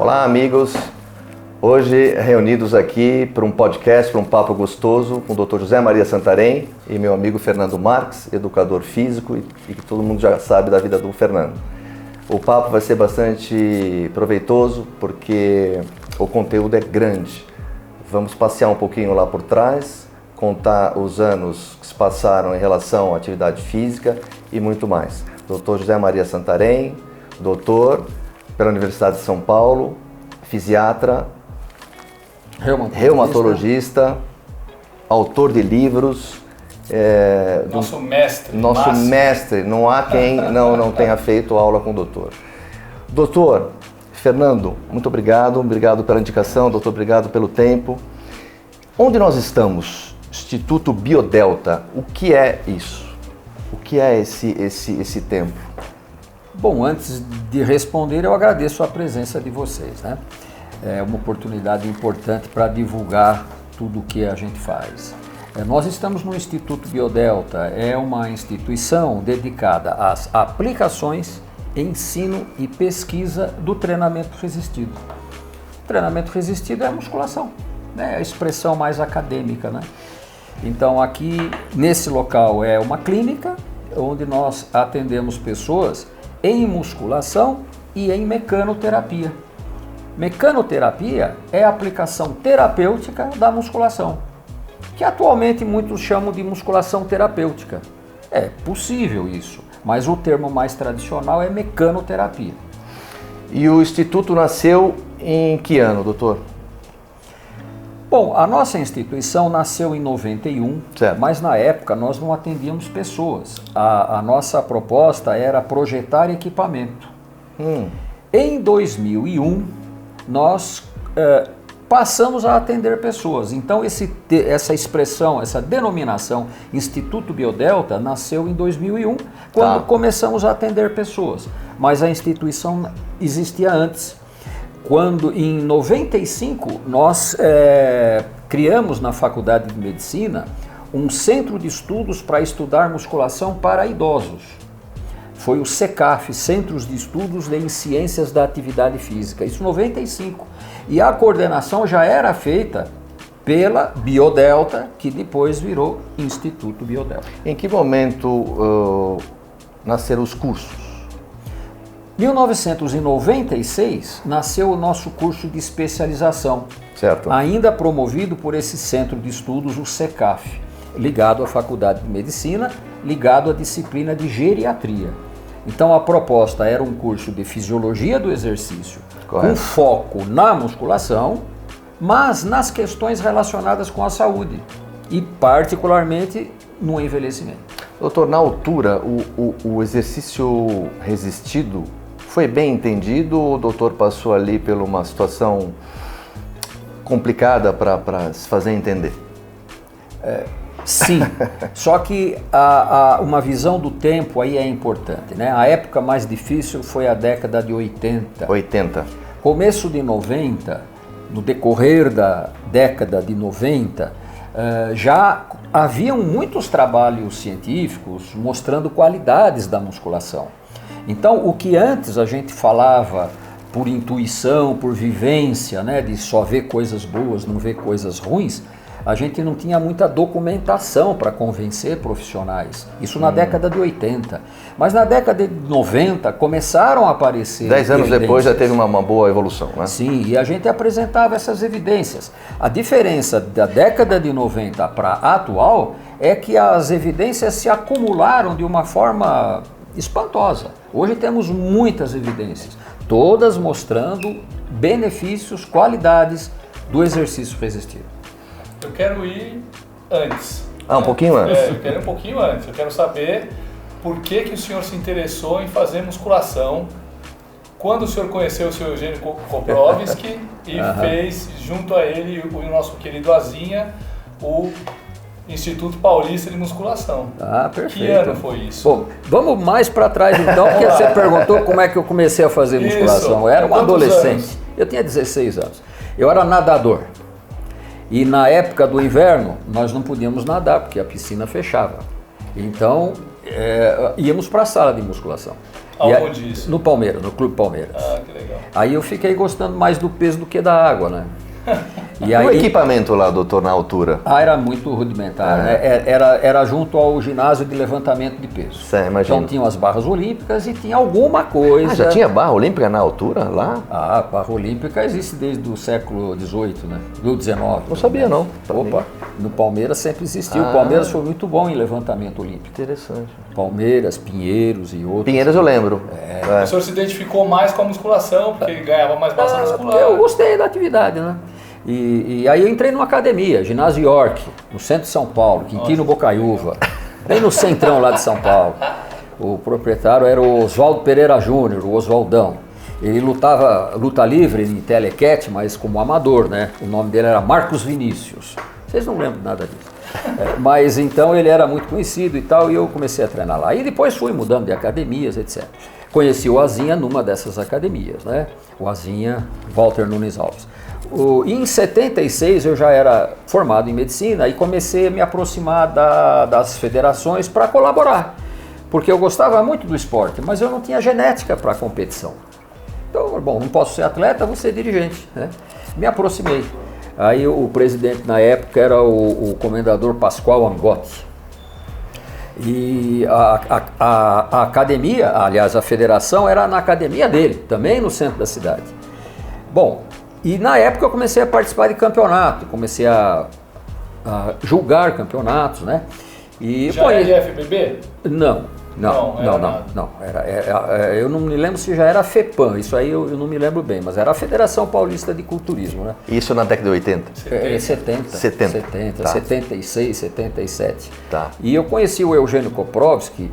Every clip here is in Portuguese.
Olá, amigos. Hoje reunidos aqui para um podcast, para um papo gostoso com o Dr. José Maria Santarém e meu amigo Fernando Marques, educador físico e que todo mundo já sabe da vida do Fernando. O papo vai ser bastante proveitoso porque o conteúdo é grande. Vamos passear um pouquinho lá por trás, contar os anos que se passaram em relação à atividade física e muito mais. Dr. José Maria Santarém, doutor pela Universidade de São Paulo, fisiatra, reumatologista, autor de livros. Nosso mestre. Nosso mestre. Não há quem não tenha feito aula com o doutor. Doutor Fernando, muito obrigado. Obrigado pela indicação, doutor, obrigado pelo tempo. Onde nós estamos? Instituto Biodelta. O que é isso? O que é esse tempo? Bom, antes de responder, eu agradeço a presença de vocês, né? É uma oportunidade importante para divulgar tudo o que a gente faz. Nós estamos no Instituto Biodelta, é uma instituição dedicada às aplicações, ensino e pesquisa do treinamento resistido. O treinamento resistido é a musculação, né? É a expressão mais acadêmica, né? Então aqui nesse local é uma clínica onde nós atendemos pessoas em musculação e em mecanoterapia. Mecanoterapia é a aplicação terapêutica da musculação, que atualmente muitos chamam de musculação terapêutica. É possível isso, mas o termo mais tradicional é mecanoterapia. E o Instituto nasceu em que ano, doutor? Bom, a nossa instituição nasceu em 91, certo. Mas na época nós não atendíamos pessoas. A nossa proposta era projetar equipamento. Em 2001, nós passamos a atender pessoas. Então essa expressão, essa denominação Instituto Biodelta nasceu em 2001, quando começamos a atender pessoas. Mas a instituição existia antes. Quando em 95 nós criamos na Faculdade de Medicina um centro de estudos para estudar musculação para idosos. Foi o CECAF, Centros de Estudos em Ciências da Atividade Física, isso em 95. E a coordenação já era feita pela Biodelta, que depois virou Instituto Biodelta. Em que momento nasceram os cursos? Em 1996 nasceu o nosso curso de especialização, certo. Ainda promovido por esse centro de estudos, o CECAF, ligado à Faculdade de Medicina, ligado à disciplina de geriatria. Então a proposta era um curso de fisiologia do exercício, correto, com foco na musculação, mas nas questões relacionadas com a saúde e particularmente no envelhecimento. Doutor, na altura, o exercício resistido foi bem entendido ou o doutor passou ali por uma situação complicada para se fazer entender? Sim, só que uma visão do tempo aí é importante, né? A época mais difícil foi a década de 80. Começo de 90, no decorrer da década de 90, já haviam muitos trabalhos científicos mostrando qualidades da musculação. Então, o que antes a gente falava por intuição, por vivência, né, de só ver coisas boas, não ver coisas ruins, a gente não tinha muita documentação para convencer profissionais. Isso na década de 80. Mas na década de 90 começaram a aparecer 10 anos depois já teve uma boa evolução, né? Sim, e a gente apresentava essas evidências. A diferença da década de 90 para a atual é que as evidências se acumularam de uma forma espantosa. Hoje temos muitas evidências, todas mostrando benefícios, qualidades do exercício resistido. Eu quero ir antes. Um pouquinho antes? Eu quero ir um pouquinho antes. Eu quero saber por que o senhor se interessou em fazer musculação, quando o senhor conheceu o senhor Eugênio Koprovski e fez junto a ele o nosso querido Azinha, o Instituto Paulista de Musculação. Perfeito. Que ano foi isso? Bom, vamos mais para trás então, porque você perguntou como é que eu comecei a fazer musculação. Eu era um adolescente, eu tinha 16 anos. Eu era nadador. E na época do inverno, nós não podíamos nadar, porque a piscina fechava. Então, íamos para a sala de musculação. Aonde isso? No Palmeiras, no Clube Palmeiras. Ah, que legal. Aí eu fiquei gostando mais do peso do que da água, né? E o equipamento lá, doutor, na altura? Era muito rudimentar, né? Era junto ao ginásio de levantamento de peso. Imagina. Então tinham as barras olímpicas e tinha alguma coisa... Já tinha barra olímpica na altura lá? A barra olímpica existe desde o século XVIII, né? Do XIX. Não sabia, não. Opa, no Palmeiras sempre existiu. O Palmeiras foi muito bom em levantamento olímpico. Interessante. Palmeiras, Pinheiros e outros. Pinheiros eu lembro. O senhor se identificou mais com a musculação, porque ganhava mais massa muscular. Eu gostei da atividade, né? E aí eu entrei numa academia, Ginásio York, no centro de São Paulo, Quintino Bocaiúva, bem no centrão lá de São Paulo. O proprietário era o Oswaldo Pereira Júnior, o Oswaldão. Ele lutava luta livre em telequete, mas como amador, né? O nome dele era Marcos Vinícius. Vocês não lembram nada disso. Mas então ele era muito conhecido e tal, e eu comecei a treinar lá. E depois fui mudando de academias, etc. Conheci o Azinha numa dessas academias, né? O Azinha, Walter Nunes Alves. Em 76 eu já era formado em medicina e comecei a me aproximar das federações para colaborar, porque eu gostava muito do esporte, mas eu não tinha genética para competição. Então, bom, não posso ser atleta, vou ser dirigente, né? Me aproximei. Aí o presidente na época era o comendador Pascoal Angotti. E a academia, aliás, a federação era na academia dele, também no centro da cidade. Bom, e na época eu comecei a participar de campeonato, comecei a julgar campeonatos, né? E, já era FBB? Não. Eu não me lembro se já era a FEPAM, isso aí eu não me lembro bem, mas era a Federação Paulista de Culturismo, né? Isso na década de 80? 70, tá. 76, 77. Tá. E eu conheci o Eugênio Koprovski,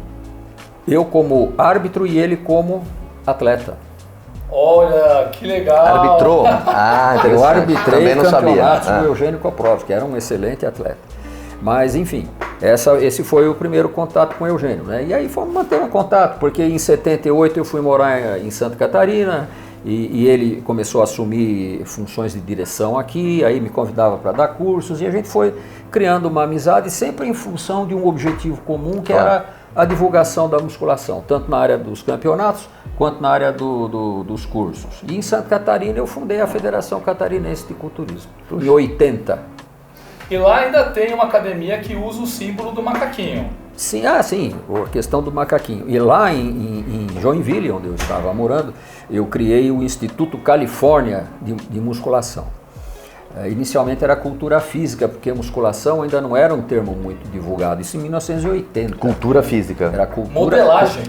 eu como árbitro e ele como atleta. Olha, que legal! Arbitrou? Eu arbitrei campeonatos do Eugênio Koprovski, era um excelente atleta. Mas, enfim, esse foi o primeiro contato com o Eugênio, né? E aí fomos manter um contato, porque em 78 eu fui morar em Santa Catarina e ele começou a assumir funções de direção aqui, aí me convidava para dar cursos e a gente foi criando uma amizade sempre em função de um objetivo comum, que era a divulgação da musculação, tanto na área dos campeonatos quanto na área dos cursos. E em Santa Catarina eu fundei a Federação Catarinense de Culturismo, em 80. E lá ainda tem uma academia que usa o símbolo do macaquinho. Sim, sim, a questão do macaquinho. E lá em Joinville, onde eu estava morando, eu criei o Instituto Califórnia de Musculação. Inicialmente era cultura física, porque musculação ainda não era um termo muito divulgado, isso em 1980. Cultura física. Era cultura... Modelagem.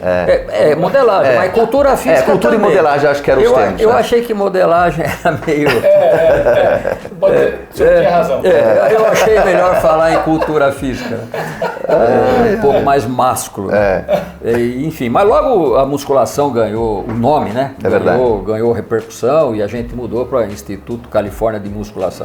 Modelagem, mas cultura física cultura também. E modelagem, acho que eram os termos. Eu achei que modelagem era meio... Pode ter, o senhor tinha razão. Eu achei melhor falar em cultura física. Um pouco mais másculo. Enfim, mas logo a musculação ganhou o nome, né? Ganhou repercussão e a gente mudou para o Instituto Califórnia de Musculação.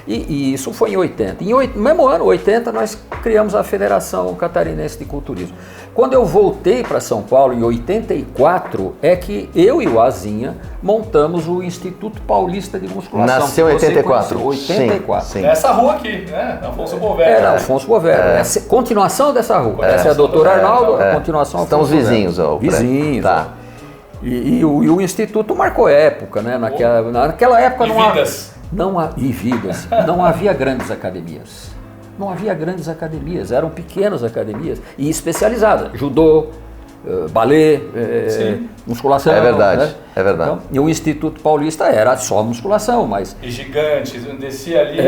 E isso foi em 80. No mesmo ano, 80, nós criamos a Federação Catarinense de Culturismo. Quando eu voltei para São Paulo, em 84, é que eu e o Azinha montamos o Instituto Paulista de Musculação. Nasceu em 84. 84. Sim. Nessa rua aqui, né? Afonso Bovero. Era Afonso Bovero. Essa continuação dessa rua. Essa é a doutora Arnaldo, a continuação. Estão os vizinhos. Vizinhos. Tá. E o Instituto marcou época, né? Naquela época não havia grandes academias. Não havia grandes academias, eram pequenas academias e especializadas. Judô, balé, musculação. É verdade, né? é verdade. Então, e o Instituto Paulista era só musculação, mas... E gigante, descia ali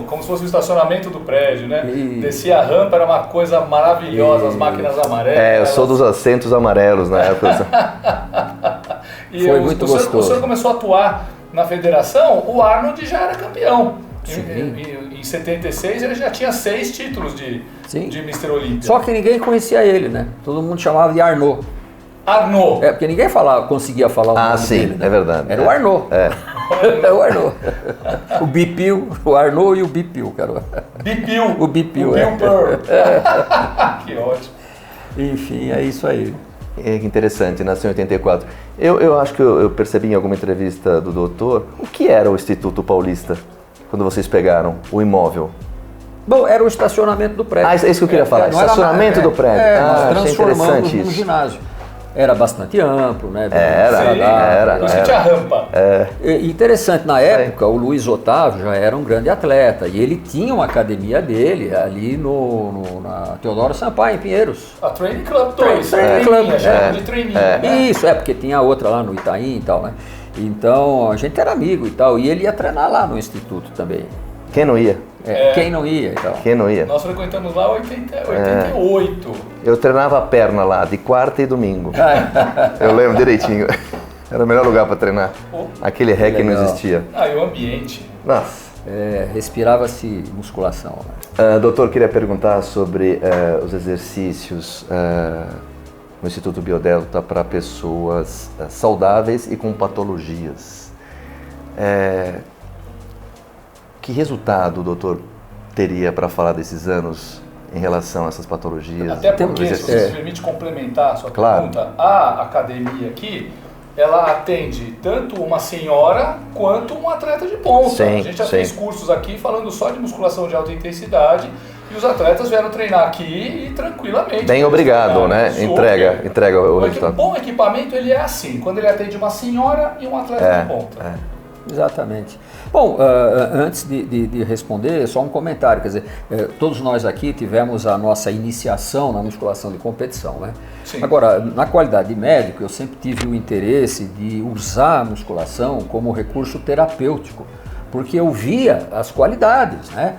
como se fosse o estacionamento do prédio, né? Descia a rampa, era uma coisa maravilhosa, as máquinas amarelas. Eu sou dos assentos amarelos na época. Foi muito gostoso. O senhor começou a atuar na federação, o Arnold já era campeão. Em 76 ele já tinha 6 títulos de Mr. Olímpia. Só que ninguém conhecia ele, né? Todo mundo chamava de Arnaud. Arnaud. Porque ninguém conseguia falar o nome dele. É verdade. Era o Arnaud. É o Arnaud. O Bipil, o Arnaud e o Bipil, cara. Bipil. O Bipil, Bill Pearl. Que ótimo. Enfim, é isso aí. Que interessante, nasceu em 84. Eu acho que eu percebi em alguma entrevista do doutor, o que era o Instituto Paulista, quando vocês pegaram o imóvel? Bom, era o estacionamento do prédio. É isso que eu queria falar, estacionamento do prédio. Nós transformamos num ginásio. era bastante amplo, né? Por isso que tinha rampa. E interessante, na época, o Luiz Otávio já era um grande atleta e ele tinha uma academia dele ali na Teodoro Sampaio, em Pinheiros. A Training Club 2. Training Club, de treininho. Né? Isso, porque tinha outra lá no Itaim e tal, né? Então, a gente era amigo e tal, e ele ia treinar lá no Instituto também. Quem não ia? Quem não ia e tal. Quem não ia? Nós frequentamos lá em 88. Eu treinava a perna lá, de quarta e domingo. Eu lembro direitinho. Era o melhor lugar para treinar. Aquele REC não existia. E o ambiente. Nossa. Respirava-se musculação. Né? Doutor, queria perguntar sobre os exercícios no Instituto Biodelta para pessoas saudáveis e com patologias. Que resultado, doutor, teria para falar desses anos em relação a essas patologias? Até porque, se você me permite complementar a sua pergunta, a academia aqui, ela atende tanto uma senhora quanto um atleta de ponta. Sim, a gente já fez cursos aqui falando só de musculação de alta intensidade e os atletas vieram treinar aqui e tranquilamente. Bem obrigado, né? Entrega o resultado. Um bom equipamento, ele é assim, quando ele atende uma senhora e um atleta de ponta. Exatamente. Bom, antes de responder, só um comentário, quer dizer, todos nós aqui tivemos a nossa iniciação na musculação de competição, né? Sim. Agora, na qualidade de médico, eu sempre tive o interesse de usar a musculação como recurso terapêutico, porque eu via as qualidades, né?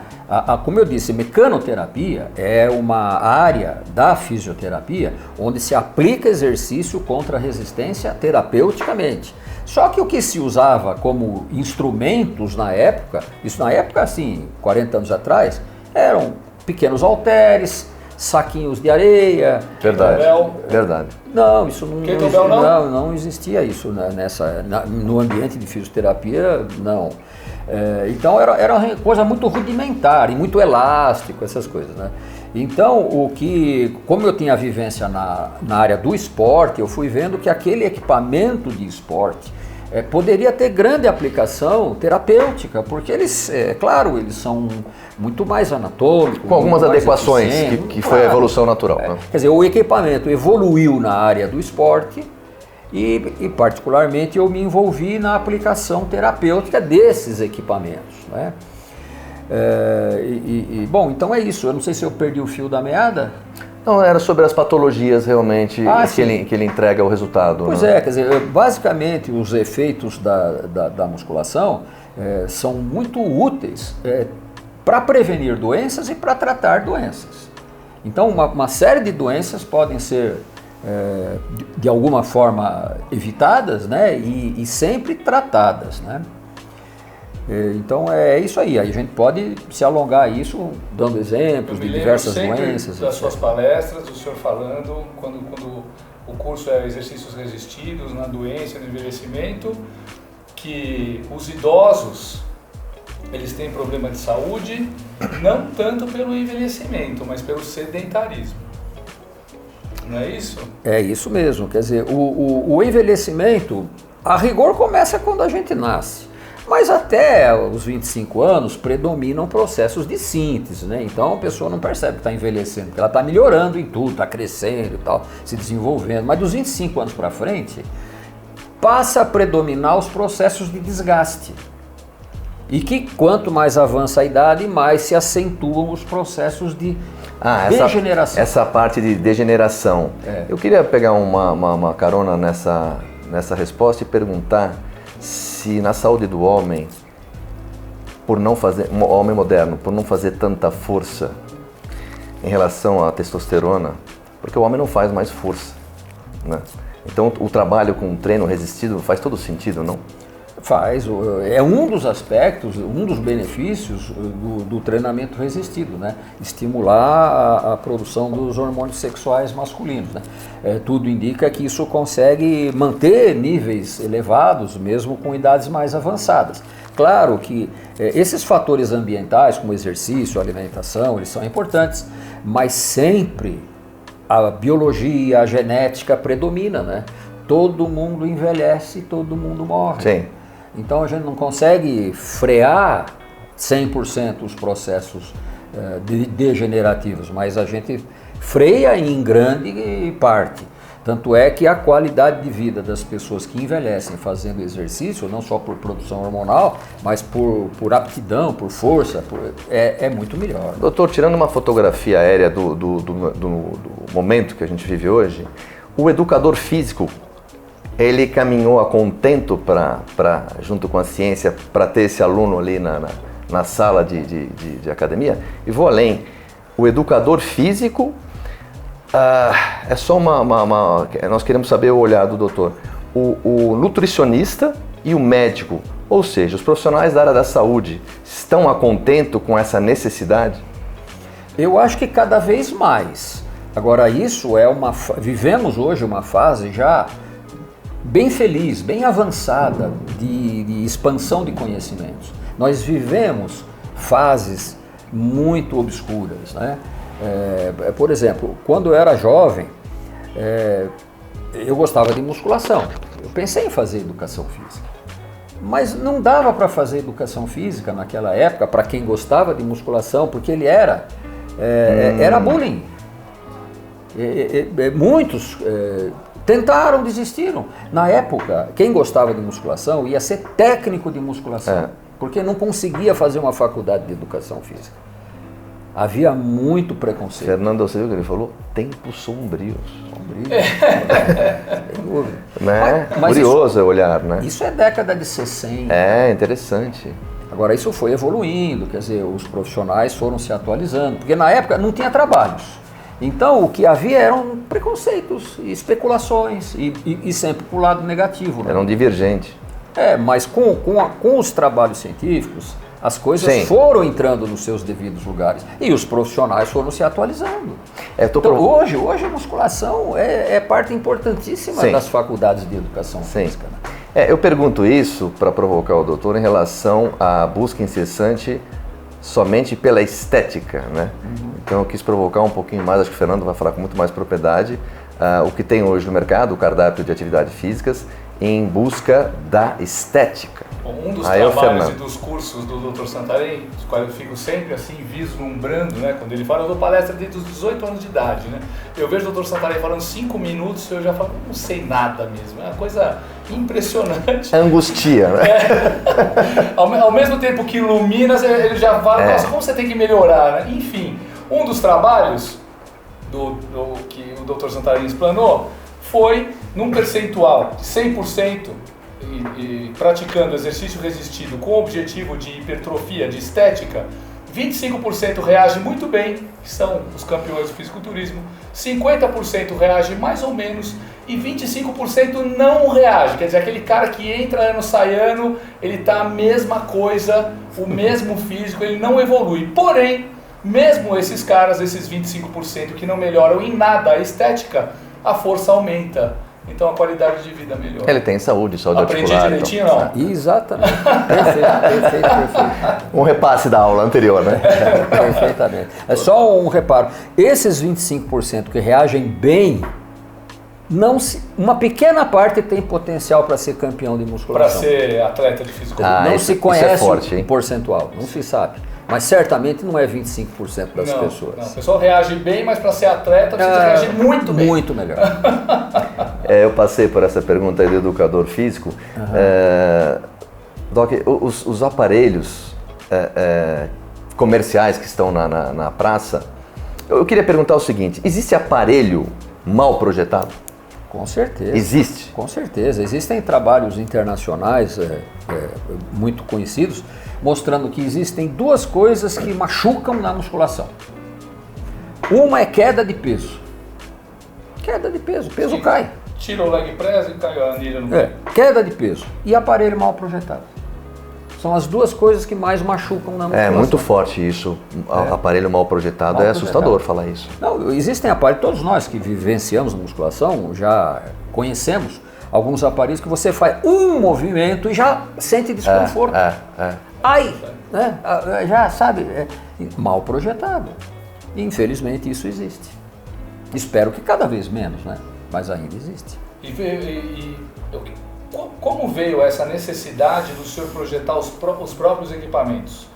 Como eu disse, mecanoterapia é uma área da fisioterapia onde se aplica exercício contra a resistência terapeuticamente. Só que o que se usava como instrumentos na época, isso na época assim, 40 anos atrás, eram pequenos halteres, saquinhos de areia. Verdade. Não, isso não existia isso no ambiente de fisioterapia, não. Então era uma coisa muito rudimentar e muito elástico, essas coisas, né? Então, como eu tinha vivência na área do esporte, eu fui vendo que aquele equipamento de esporte poderia ter grande aplicação terapêutica, porque eles, claro, eles são muito mais anatômicos. Com algumas adequações, que foi a evolução natural. Né? Quer dizer, o equipamento evoluiu na área do esporte e particularmente, eu me envolvi na aplicação terapêutica desses equipamentos, né? Bom, então é isso. Eu não sei se eu perdi o fio da meada. Não, era sobre as patologias realmente que ele entrega o resultado. Pois né? quer dizer, basicamente os efeitos da musculação são muito úteis para prevenir doenças e para tratar doenças. Então uma série de doenças podem ser de alguma forma evitadas, né, e sempre tratadas, né? Então é isso aí, a gente pode se alongar isso dando exemplos de diversas doenças. Das suas palestras, o senhor falando, quando o curso é exercícios resistidos na doença, no envelhecimento, que os idosos, eles têm problema de saúde, não tanto pelo envelhecimento, mas pelo sedentarismo. Não é isso? É isso mesmo, quer dizer, o envelhecimento, a rigor, começa quando a gente nasce. Mas até os 25 anos predominam processos de síntese, né? Então a pessoa não percebe que está envelhecendo, porque ela está melhorando em tudo, está crescendo e tal, se desenvolvendo. Mas dos 25 anos para frente, passa a predominar os processos de desgaste. E que quanto mais avança a idade, mais se acentuam os processos de degeneração. Essa parte de degeneração. Eu queria pegar uma carona nessa resposta e perguntar se na saúde do homem, um homem moderno, por não fazer tanta força em relação à testosterona, porque o homem não faz mais força, né? Então o trabalho com treino resistido faz todo sentido, não? Faz, é um dos aspectos, um dos benefícios do treinamento resistido, né? Estimular a produção dos hormônios sexuais masculinos, né? Tudo indica que isso consegue manter níveis elevados, mesmo com idades mais avançadas. Claro que esses fatores ambientais, como exercício, alimentação, eles são importantes, mas sempre a biologia, a genética predomina, né? Todo mundo envelhece, todo mundo morre. Sim. Então a gente não consegue frear 100% os processos degenerativos, mas a gente freia em grande parte. Tanto é que a qualidade de vida das pessoas que envelhecem fazendo exercício, não só por produção hormonal, mas por aptidão, por força, é muito melhor. Doutor, tirando uma fotografia aérea do momento que a gente vive hoje, o educador físico, ele caminhou a contento junto com a ciência para ter esse aluno ali na sala de academia? E vou além, o educador físico... é só nós queremos saber o olhar do doutor. O nutricionista e o médico, ou seja, os profissionais da área da saúde, estão a contento com essa necessidade? Eu acho que cada vez mais. Agora, vivemos hoje uma fase já bem feliz, bem avançada de expansão de conhecimentos. Nós vivemos fases muito obscuras, né? Por exemplo, quando eu era jovem, eu gostava de musculação. Eu pensei em fazer educação física, mas não dava para fazer educação física naquela época para quem gostava de musculação, porque ele era bullying. Muitos tentaram, desistiram. Na época, quem gostava de musculação ia ser técnico de musculação, porque não conseguia fazer uma faculdade de educação física. Havia muito preconceito. Fernando, você viu o que ele falou? Tempos sombrios. Sem dúvida. Né? Curioso o olhar, né? Isso é década de 60. É, interessante. Agora isso foi evoluindo, quer dizer, os profissionais foram se atualizando, porque na época não tinha trabalhos. Então o que havia eram preconceitos, especulações e sempre para o lado negativo. Né? Era um divergente. Mas com os trabalhos científicos, as coisas foram entrando nos seus devidos lugares e os profissionais foram se atualizando. Então, hoje a musculação é parte importantíssima das faculdades de educação física. Né? Eu pergunto isso para provocar o doutor em relação à busca incessante somente pela estética, né? Então eu quis provocar um pouquinho mais, acho que o Fernando vai falar com muito mais propriedade, o que tem hoje no mercado, o cardápio de atividades físicas, em busca da estética. Um dos trabalhos e dos cursos do Dr. Santarém, dos quais eu fico sempre assim vislumbrando, né? Quando ele fala, eu dou palestra desde os 18 anos de idade, né? Eu vejo o Dr. Santarém falando 5 minutos e eu já falo, não sei nada mesmo, é uma coisa impressionante. Angustia, né? Ao mesmo tempo que ilumina, ele já fala, nossa, como você tem que melhorar, né? Enfim, um dos trabalhos que o Dr. Santarém explanou foi num percentual de 100% e praticando exercício resistido com o objetivo de hipertrofia, de estética, 25% reage muito bem, que são os campeões do fisiculturismo, 50% reage mais ou menos e 25% não reage, quer dizer, aquele cara que entra ano, sai ano, ele tá a mesma coisa, o mesmo físico, ele não evolui. Porém, mesmo esses caras, esses 25% que não melhoram em nada a estética, a força aumenta. Então a qualidade de vida melhora. Ele tem saúde articular. Aprendi direitinho, então. não? Exatamente. Perfeito. Um repasse da aula anterior, né? Perfeitamente. É só um reparo. Esses 25% que reagem bem, uma pequena parte tem potencial para ser campeão de musculação. Para ser atleta de fisiculturismo. Não se conhece forte, o percentual, não se sabe. Mas certamente não é 25% das pessoas. Não, o pessoal reage bem, mas para ser atleta precisa reagir muito bem. Muito melhor. Eu passei por essa pergunta aí do educador físico. Doc, os aparelhos comerciais que estão na praça, eu queria perguntar o seguinte, existe aparelho mal projetado? Com certeza. Existe? Com certeza. Existem trabalhos internacionais muito conhecidos mostrando que existem duas coisas que machucam na musculação. Uma é queda de peso. Queda de peso, o peso cai. Tira o leg press e cai a anilha no pé. Queda de peso e aparelho mal projetado. São as duas coisas que mais machucam na musculação. É muito forte isso, aparelho mal projetado, mal assustador falar isso. Não, existem aparelhos, todos nós que vivenciamos a musculação já conhecemos alguns aparelhos que você faz um movimento e já sente desconforto. Ai, né? Já sabe, mal projetado. Infelizmente isso existe. Espero que cada vez menos, né? Mas ainda existe. Como veio essa necessidade do senhor projetar os próprios equipamentos?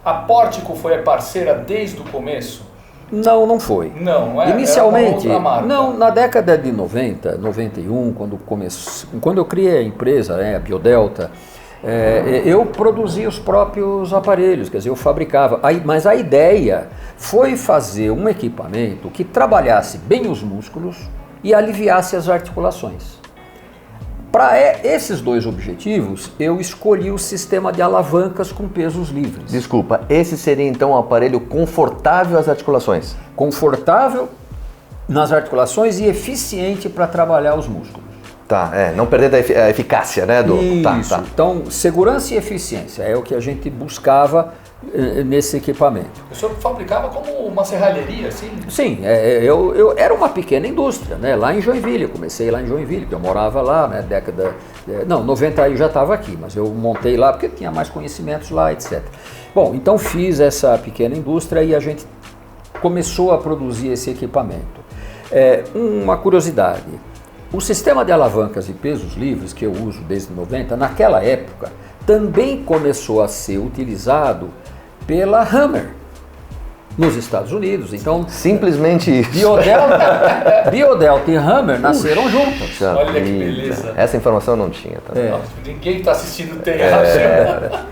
A Pórtico foi a parceira desde o começo? Não, não foi. Não, Inicialmente, era uma outra marca. não, na década de 90, 91, quando eu criei a empresa, né, a Biodelta, eu produzia os próprios aparelhos, quer dizer, eu fabricava. Mas a ideia foi fazer um equipamento que trabalhasse bem os músculos e aliviasse as articulações. Para esses dois objetivos, eu escolhi o sistema de alavancas com pesos livres. Desculpa, esse seria então um aparelho confortável às articulações? Confortável nas articulações e eficiente para trabalhar os músculos. Tá, não perder a eficácia, né? Isso, Tá. Então segurança e eficiência é o que a gente buscava nesse equipamento. O senhor fabricava como uma serralheria, assim? Sim, eu era uma pequena indústria, né? Lá em Joinville, eu comecei lá em Joinville, que eu morava lá, né? 90 eu já estava aqui, mas eu montei lá porque tinha mais conhecimentos lá, etc. Bom, então fiz essa pequena indústria e a gente começou a produzir esse equipamento. Uma curiosidade, o sistema de alavancas e pesos livres que eu uso desde 90, naquela época, também começou a ser utilizado pela Hammer nos Estados Unidos. Então, simplesmente isso. Biodelta e Hammer nasceram juntas. Olha que beleza. Essa informação eu não tinha também. Ninguém que está assistindo tem.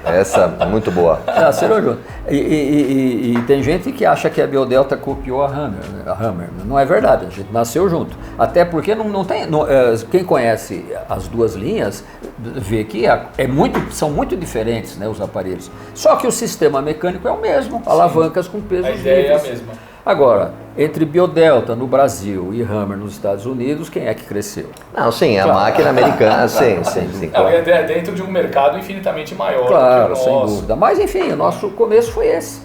Essa muito boa. Nasceram juntas. E tem gente que acha que a Biodelta copiou a Hammer. Não é verdade, a gente nasceu junto. Até porque quem conhece as duas linhas vê que são muito diferentes, né, os aparelhos. Só que o sistema mecânico é o mesmo, alavancas com pesos livres. A ideia é a mesma. Agora, entre Biodelta no Brasil e Hammer nos Estados Unidos, quem é que cresceu? Não, sim, a máquina americana, sim. Claro. É dentro de um mercado infinitamente maior. Claro, sem dúvida. Mas enfim, o nosso começo foi esse.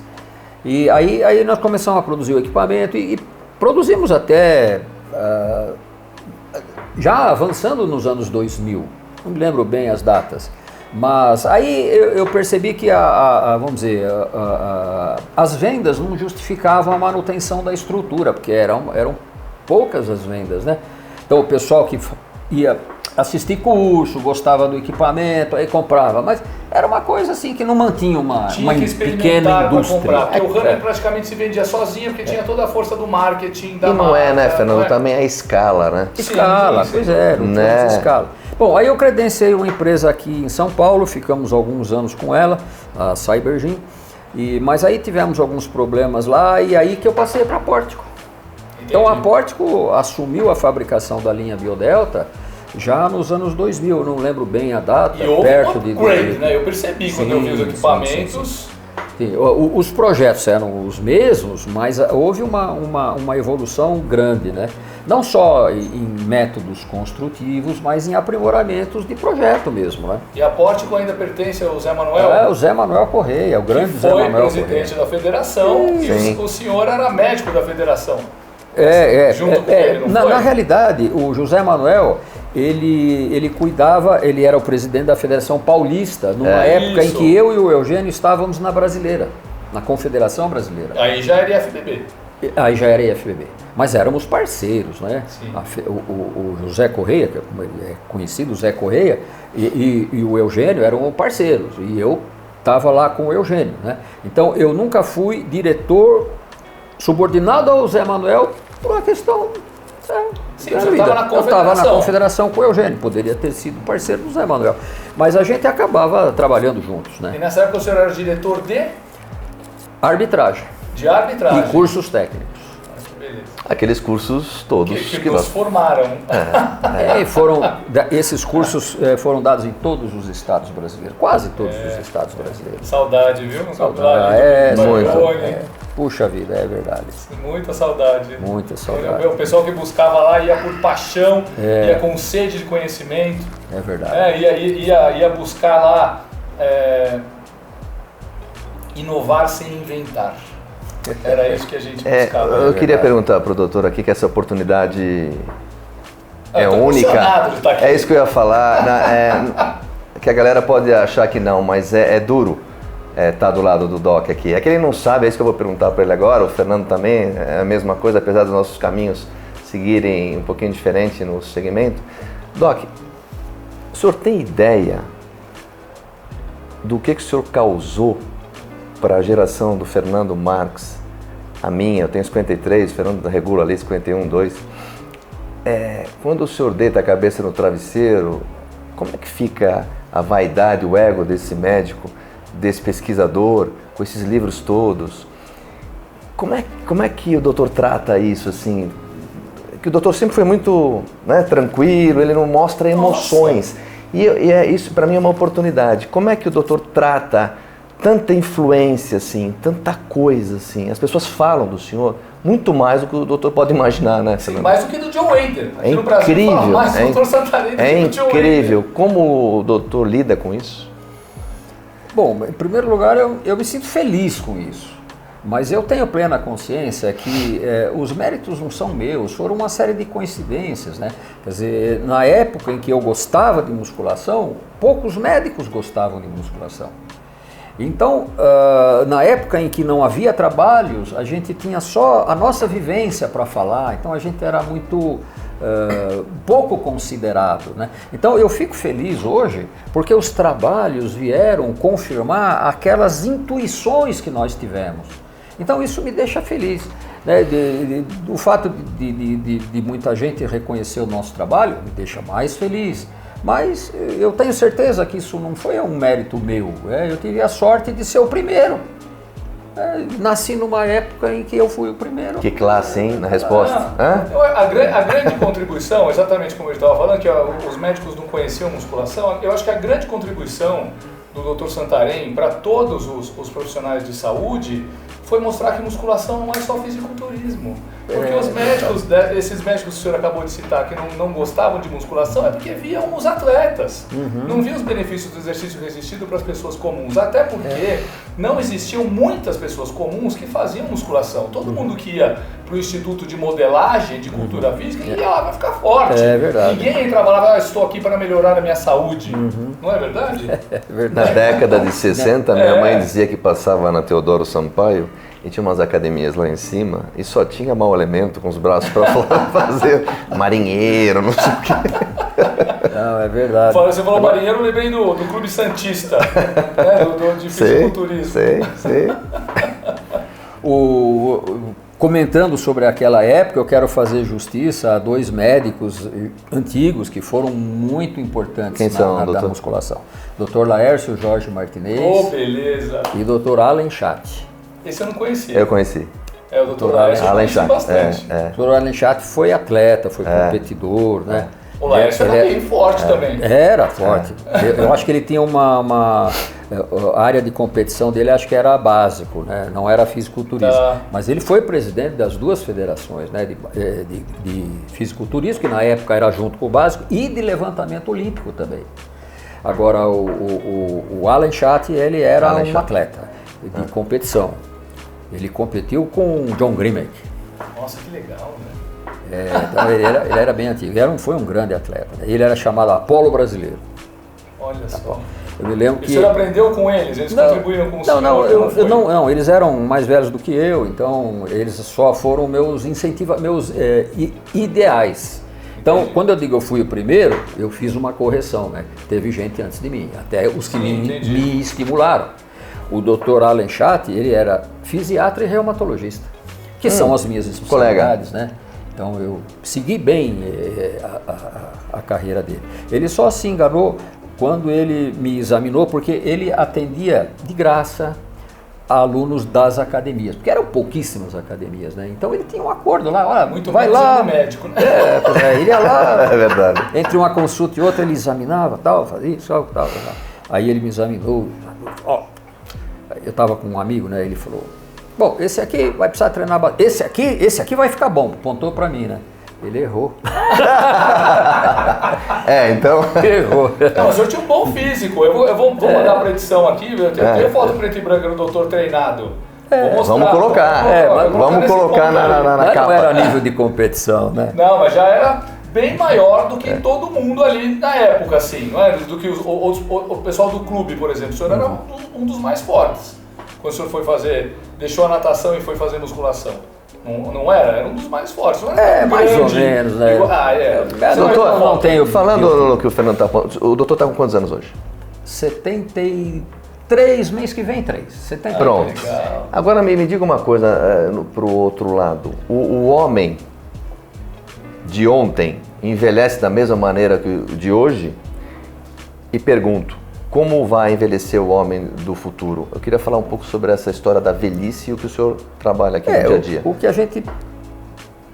E aí nós começamos a produzir o equipamento e produzimos até, já avançando nos anos 2000, não me lembro bem as datas. Mas aí eu percebi que vamos dizer, as vendas não justificavam a manutenção da estrutura, porque eram poucas as vendas, né? Então o pessoal que ia assistir curso, gostava do equipamento, aí comprava, mas era uma coisa assim que não mantinha uma pequena indústria. Comprar, porque o Hammer praticamente se vendia sozinho, porque tinha toda a força do marketing da marca. Não é, né, Fernando? Também é escala, né? Escala, pois é, não temos escala. Bom, aí eu credenciei uma empresa aqui em São Paulo, ficamos alguns anos com ela, a Cybergin, mas aí tivemos alguns problemas lá e aí que eu passei para a Pórtico. Então a Pórtico assumiu a fabricação da linha Biodelta já nos anos 2000, eu não lembro bem a data, e houve perto um upgrade, né? Eu percebi quando eu vi os equipamentos. Sim, os projetos eram os mesmos, mas houve uma evolução grande, né? Não só em métodos construtivos, mas em aprimoramentos de projeto mesmo, né? E a Pórtico ainda pertence ao Zé Manuel? O Zé Manuel Correia, o grande Zé Manuel Correia. Foi presidente da federação e o senhor era médico da federação. Junto com ele, não foi? Na realidade, o José Manuel, ele cuidava, ele era o presidente da Federação Paulista, numa época em que eu e o Eugênio estávamos na Brasileira, na Confederação Brasileira. Aí já era IFBB. Aí já era IFBB. Mas éramos parceiros, né? O José Correia, como ele é conhecido, o Zé Correia, e o Eugênio eram parceiros. E eu estava lá com o Eugênio, né? Então eu nunca fui diretor subordinado ao Zé Manuel por uma questão. Sim, você estava na confederação. Eu estava na confederação com o Eugênio, poderia ter sido parceiro do Zé Manuel. Mas a gente acabava trabalhando juntos, né? E nessa época o senhor era diretor de? Arbitragem. De arbitragem. E cursos técnicos. Beleza. Aqueles cursos todos que nos formaram. Esses cursos foram dados em todos os estados brasileiros, quase todos os estados brasileiros. Saudade, viu? Saudade. Muito. Puxa vida, é verdade. Muita saudade. Muita saudade. O pessoal que buscava lá ia por paixão, ia com sede de conhecimento. É verdade. Ia buscar lá inovar sem inventar. Era isso que a gente buscava. Eu queria perguntar para o doutor aqui que essa oportunidade é única. Tá aqui. É isso que eu ia falar. Que a galera pode achar que não, mas é duro tá do lado do Doc aqui. É que ele não sabe, é isso que eu vou perguntar para ele agora. O Fernando também é a mesma coisa, apesar dos nossos caminhos seguirem um pouquinho diferente no segmento. Doc, o senhor tem ideia do que o senhor causou para a geração do Fernando Marques a minha, eu tenho 53, o Fernando regula ali 51, 2. Quando o senhor deita a cabeça no travesseiro, como é que fica a vaidade, o ego desse médico, desse pesquisador, com esses livros todos? Como é que o doutor trata isso, assim? Que o doutor sempre foi muito, né, tranquilo, ele não mostra emoções. E isso para mim é uma oportunidade. Como é que o doutor trata tanta influência, assim, tanta coisa, assim? As pessoas falam do senhor muito mais do que o doutor pode imaginar, né? Sim, mais do que do John Wader. Aqui É no Brasil incrível, fala mais do Dr. Santarém do que do John Wader. incrível. Como o doutor lida com isso? Bom, em primeiro lugar, eu me sinto feliz com isso. Mas eu tenho plena consciência que os méritos não são meus, foram uma série de coincidências, né? Quer dizer, na época em que eu gostava de musculação, poucos médicos gostavam de musculação. Então, na época em que não havia trabalhos, a gente tinha só a nossa vivência para falar, então a gente era muito pouco considerado, né? Então eu fico feliz hoje porque os trabalhos vieram confirmar aquelas intuições que nós tivemos. Então isso me deixa feliz, né? O fato de muita gente reconhecer o nosso trabalho me deixa mais feliz. Mas eu tenho certeza que isso não foi um mérito meu. Eu tive a sorte de ser o primeiro. Nasci numa época em que eu fui o primeiro. Que classe, hein, na resposta. A grande contribuição, exatamente como eu estava falando, que os médicos não conheciam musculação, eu acho que a grande contribuição do Dr. Santarém para todos os profissionais de saúde foi mostrar que musculação não é só fisiculturismo. Porque os médicos, esses médicos que o senhor acabou de citar, que não gostavam de musculação, é porque viam os atletas. Não viam os benefícios do exercício resistido para as pessoas comuns. Até porque não existiam muitas pessoas comuns que faziam musculação. Todo mundo que ia para o Instituto de Modelagem, de Cultura Física, ia lá para ficar forte. É verdade. Ninguém entrava lá, estou aqui para melhorar a minha saúde. Não é verdade? É verdade. Na década de 60, minha mãe dizia que passava na Teodoro Sampaio e tinha umas academias lá em cima e só tinha mau elemento com os braços para fora fazer marinheiro, não sei o quê. Não, é verdade. Você falou marinheiro, eu lembrei do Clube Santista, né, de fisiculturismo. Sei. Comentando sobre aquela época, eu quero fazer justiça a dois médicos antigos que foram muito importantes da musculação. Dr. Laércio Jorge Martinez beleza. E Dr. Alan Chat. Esse eu não conhecia. Eu conheci. O Dr. Laércio eu conheci bastante. O Dr. Alan Chat foi atleta, foi competidor, né? O Laércio era bem forte também. Era forte. Eu acho que ele tinha uma área de competição dele, acho que era básico, né? Não era fisiculturismo. Mas ele foi presidente das duas federações, né? De fisiculturismo, que na época era junto com o básico, e de levantamento olímpico também. Agora, o Alan Chat, ele era um atleta de competição. Ele competiu com o John Grimek. Nossa, que legal, né? Então ele era bem antigo. Foi um grande atleta. Né? Ele era chamado Apolo Brasileiro. Olha só. Eu me lembro que... E o senhor aprendeu com eles? Eles contribuíram com o senhor? Não, eles eram mais velhos do que eu, então eles só foram meus ideais. Então, quando eu digo eu fui o primeiro, eu fiz uma correção, né? Teve gente antes de mim, até os que me estimularam. O Dr. Alan Chat, ele era fisiatra e reumatologista, que são as minhas especialidades, né? Então eu segui bem a carreira dele. Ele só se enganou quando ele me examinou, porque ele atendia de graça a alunos das academias, porque eram pouquíssimas academias, né? Então ele tinha um acordo lá, olha, muito vai lá, médico, né? Ele ia lá, é verdade. Entre uma consulta e outra ele examinava, tal, fazia isso, tal. Aí ele me examinou, eu estava com um amigo, né? Ele falou: bom, esse aqui vai precisar treinar, esse aqui vai ficar bom. Apontou para mim, né? Ele errou. Então... Errou. Não, o senhor tinha um bom físico. Eu vou mandar para a edição aqui, eu tenho foto preto e branca do doutor treinado. Vamos colocar. Vamos colocar na capa. Não era nível de competição, né? Não, mas já era bem maior do que todo mundo ali na época, assim, não é? Do que o pessoal do clube, por exemplo. O senhor era um dos mais fortes. Quando o senhor deixou a natação e foi fazer musculação. Não era? Era um dos mais fortes. Não era mais ou menos, né? Doutor, não tenho... Falando no que o Fernando está falando, o doutor está com quantos anos hoje? 73. mês que vem 3. Você tem Pronto. legal. Agora me diga uma coisa para o outro lado. O homem de ontem envelhece da mesma maneira que o de hoje? E pergunto, como vai envelhecer o homem do futuro? Eu queria falar um pouco sobre essa história da velhice e o que o senhor trabalha aqui no dia a dia. O que a gente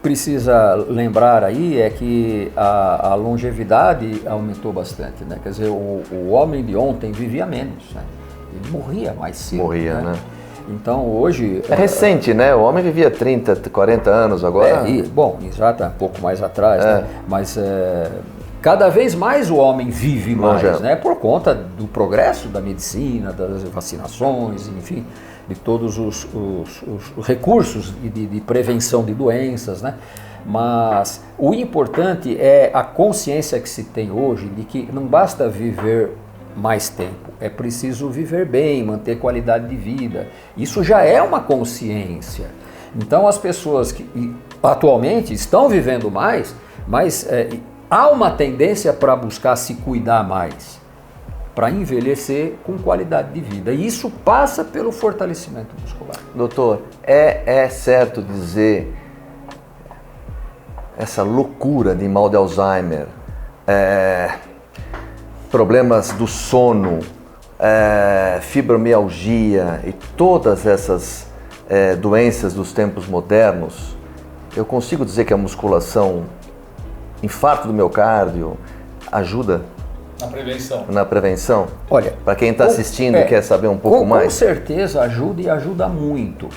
precisa lembrar aí é que a longevidade aumentou bastante, né? Quer dizer, o homem de ontem vivia menos, né? Ele morria mais cedo. Morria, né? Então hoje... É recente, né? O homem vivia 30, 40 anos agora. Bom, já está um pouco mais atrás, né? Mas cada vez mais o homem vive mais, né? Por conta do progresso da medicina, das vacinações, enfim, de todos os recursos de prevenção de doenças, né? Mas o importante é a consciência que se tem hoje de que não basta viver mais tempo, é preciso viver bem, manter qualidade de vida. Isso já é uma consciência. Então as pessoas que atualmente estão vivendo mais, mas há uma tendência para buscar se cuidar mais, para envelhecer com qualidade de vida. E isso passa pelo fortalecimento muscular. Doutor, é certo dizer essa loucura de mal de Alzheimer, problemas do sono, fibromialgia e todas essas doenças dos tempos modernos, eu consigo dizer que a musculação, infarto do miocárdio, ajuda na prevenção? Olha, para quem está assistindo e quer saber um pouco mais. Com certeza ajuda e ajuda muito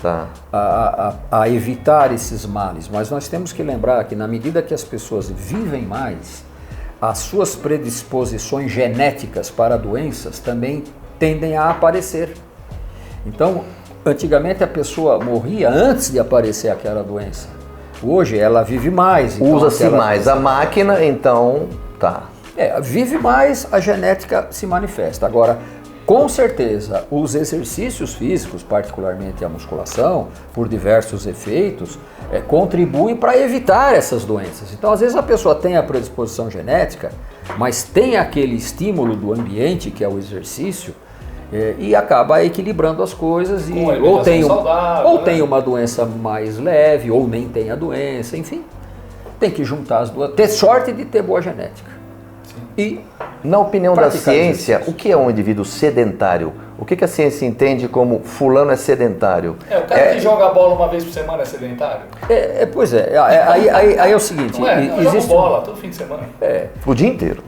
a evitar esses males, mas nós temos que lembrar que na medida que as pessoas vivem mais, as suas predisposições genéticas para doenças também tendem a aparecer. Então, antigamente a pessoa morria antes de aparecer aquela doença. Hoje ela vive mais. Então usa-se mais a máquina, então tá. Vive mais, a genética se manifesta. Agora, com certeza, os exercícios físicos, particularmente a musculação, por diversos efeitos, contribuem para evitar essas doenças. Então, às vezes a pessoa tem a predisposição genética, mas tem aquele estímulo do ambiente, que é o exercício, e acaba equilibrando as coisas e tem uma doença mais leve, ou nem tem a doença, enfim. Tem que juntar as duas, ter sorte de ter boa genética. E, na opinião da ciência, o que é um indivíduo sedentário? O que a ciência entende como fulano é sedentário? O cara que joga bola uma vez por semana é sedentário? Pois é. Aí é o seguinte... Existe bola todo fim de semana. O dia inteiro.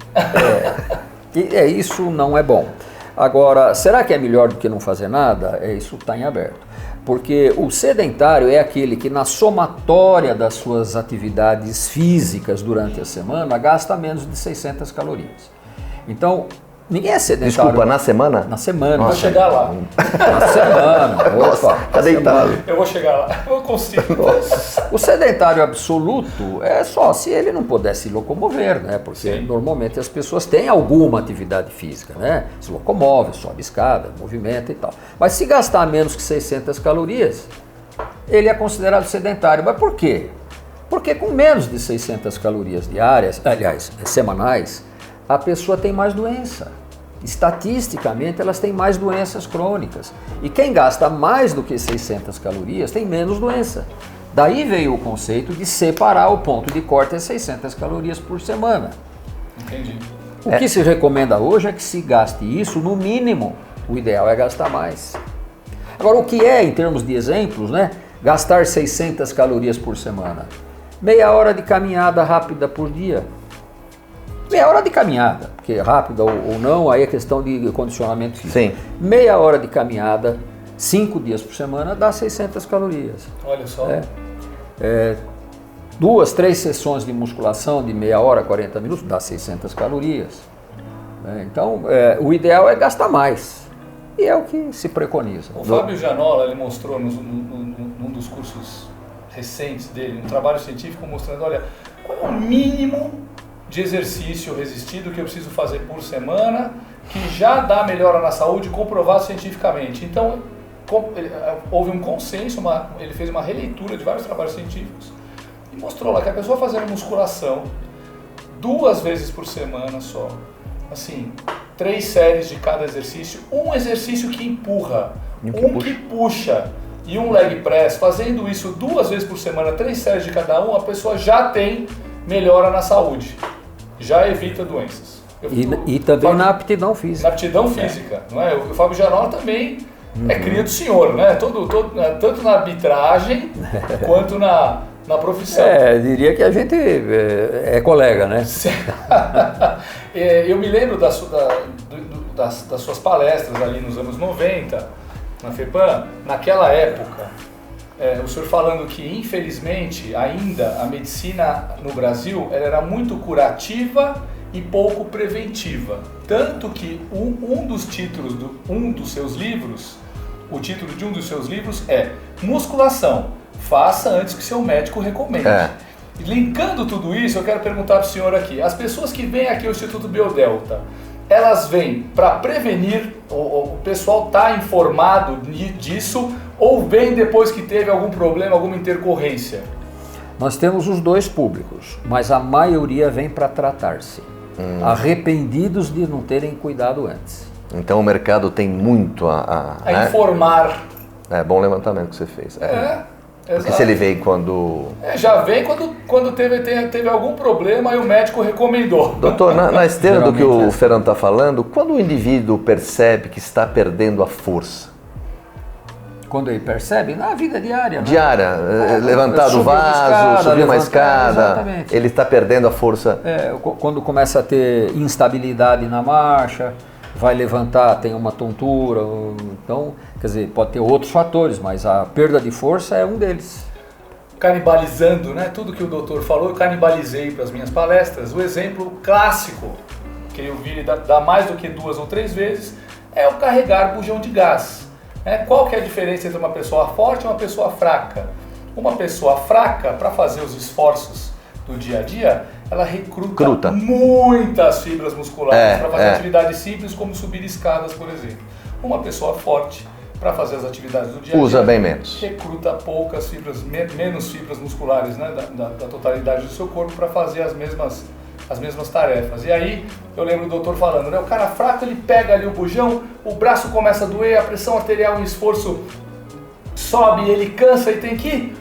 Isso não é bom. Agora, será que é melhor do que não fazer nada? Isso está em aberto. Porque o sedentário é aquele que na somatória das suas atividades físicas durante a semana gasta menos de 600 calorias. Então, ninguém é sedentário. Desculpa, na semana? Na semana. Vou chegar lá. Na semana. Nossa, tá deitado. Eu vou chegar lá. Eu consigo. O sedentário absoluto é só se ele não puder se locomover, né? Porque normalmente as pessoas têm alguma atividade física, né? Se locomove, sobe escada, movimenta e tal. Mas se gastar menos que 600 calorias, ele é considerado sedentário. Mas por quê? Porque com menos de 600 calorias diárias, aliás, semanais, a pessoa tem mais doença. Estatisticamente, elas têm mais doenças crônicas. E quem gasta mais do que 600 calorias tem menos doença. Daí veio o conceito de separar o ponto de corte a 600 calorias por semana. Entendi. O que se recomenda hoje é que se gaste isso no mínimo. O ideal é gastar mais. Agora, o que é, em termos de exemplos, né? Gastar 600 calorias por semana? Meia hora de caminhada rápida por dia. Meia hora de caminhada, porque rápida ou não, aí é questão de condicionamento físico. Sim. Meia hora de caminhada, 5 dias por semana, dá 600 calorias. Olha só. 2, 3 sessões de musculação de meia hora, 40 minutos, dá 600 calorias. Então, o ideal é gastar mais. E é o que se preconiza. O Fábio Gianola, ele mostrou num dos cursos recentes dele, um trabalho científico mostrando, olha, qual é o mínimo de exercício resistido que eu preciso fazer por semana, que já dá melhora na saúde, comprovado cientificamente. Então, houve um consenso, ele fez uma releitura de vários trabalhos científicos e mostrou lá que a pessoa fazendo musculação 2 vezes por semana só, assim, 3 séries de cada exercício, um exercício que empurra, um que puxa e um leg press, fazendo isso 2 vezes por semana, 3 séries de cada um, a pessoa já tem melhora na saúde, já evita doenças. E também na aptidão física. Na aptidão física, não é? O Fábio Janot também é cria do senhor, né? Tanto na arbitragem quanto na profissão. Diria que a gente é colega, né? Eu me lembro das suas palestras ali nos anos 90, na FEPAM, naquela época, o senhor falando que, infelizmente, ainda a medicina no Brasil ela era muito curativa e pouco preventiva. Tanto que um dos títulos de um dos seus livros, o título de um dos seus livros é Musculação, faça antes que seu médico recomende. E linkando tudo isso, eu quero perguntar para o senhor aqui, as pessoas que vêm aqui ao Instituto Biodelta, elas vêm para prevenir, o pessoal está informado disso, ou vem depois que teve algum problema, alguma intercorrência? Nós temos os dois públicos, mas a maioria vem para tratar-se, arrependidos de não terem cuidado antes. Então o mercado tem muito a informar. Bom levantamento que você fez. Porque Exato. se ele veio quando... já vem quando teve algum problema e o médico recomendou. Doutor, na esteira do que o Fernando está falando, quando o indivíduo percebe que está perdendo a força? Quando ele percebe, na vida diária. Diária, levantar do vaso, subir uma escada, exatamente. Ele está perdendo a força. Quando começa a ter instabilidade na marcha, vai levantar, tem uma tontura, então, quer dizer, pode ter outros fatores, mas a perda de força é um deles. Canibalizando, né? Tudo que o doutor falou, eu canibalizei para as minhas palestras. O exemplo clássico, que eu vi ele dar mais do que 2 ou 3 vezes, é o carregar bujão de gás. Qual que é a diferença entre uma pessoa forte e uma pessoa fraca? Uma pessoa fraca, para fazer os esforços do dia a dia, ela recruta muitas fibras musculares para fazer atividades simples, como subir escadas, por exemplo. Uma pessoa forte, para fazer as atividades do dia a dia, usa bem menos. Recruta poucas fibras, menos fibras musculares, né, da totalidade do seu corpo para fazer as mesmas tarefas. E aí, eu lembro o doutor falando, né, o cara fraco, ele pega ali o bujão, o braço começa a doer, a pressão arterial, um esforço sobe, ele cansa e tem que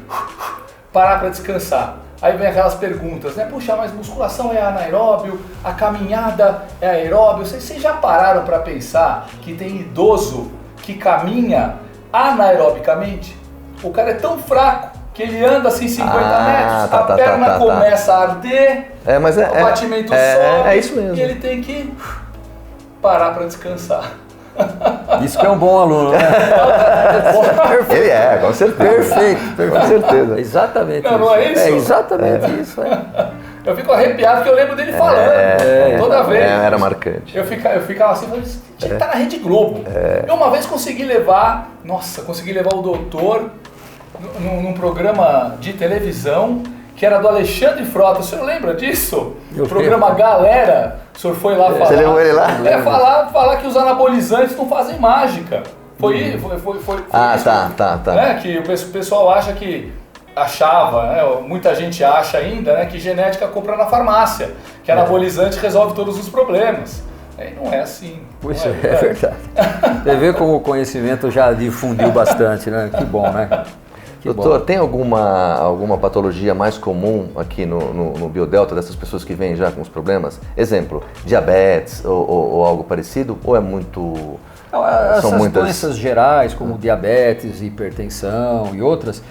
parar para descansar. Aí vem aquelas perguntas, né? Puxa, mas musculação é anaeróbio, a caminhada é aeróbio. Vocês já pararam para pensar que tem idoso que caminha anaerobicamente? O cara é tão fraco que ele anda assim 50 metros, a perna começa a arder, o batimento sobe, é isso mesmo. E ele tem que parar para descansar. Isso que é um bom aluno, né? Ele é, com certeza. Perfeito. Com certeza. Exatamente isso. Não é isso? É exatamente isso. Eu fico arrepiado porque eu lembro dele falando toda vez. Era marcante. Eu ficava assim, tinha que estar na Rede Globo. Eu uma vez consegui levar o doutor num programa de televisão que era do Alexandre Frota. O senhor lembra disso? O programa Galera. O senhor foi lá falar. Você levou ele lá? Falar que os anabolizantes não fazem mágica. Foi isso. Né? Que o pessoal acha que... achava, né? Muita gente acha ainda, né, que genética compra na farmácia, que anabolizante resolve todos os problemas. Não é assim. Pois é verdade. Você vê como o conhecimento já difundiu bastante, né? Que bom, né? Doutor, tem alguma patologia mais comum aqui no Biodelta, dessas pessoas que vêm já com os problemas? Exemplo, diabetes ou algo parecido? Ou é muito... Essas doenças gerais, como diabetes, hipertensão e outras,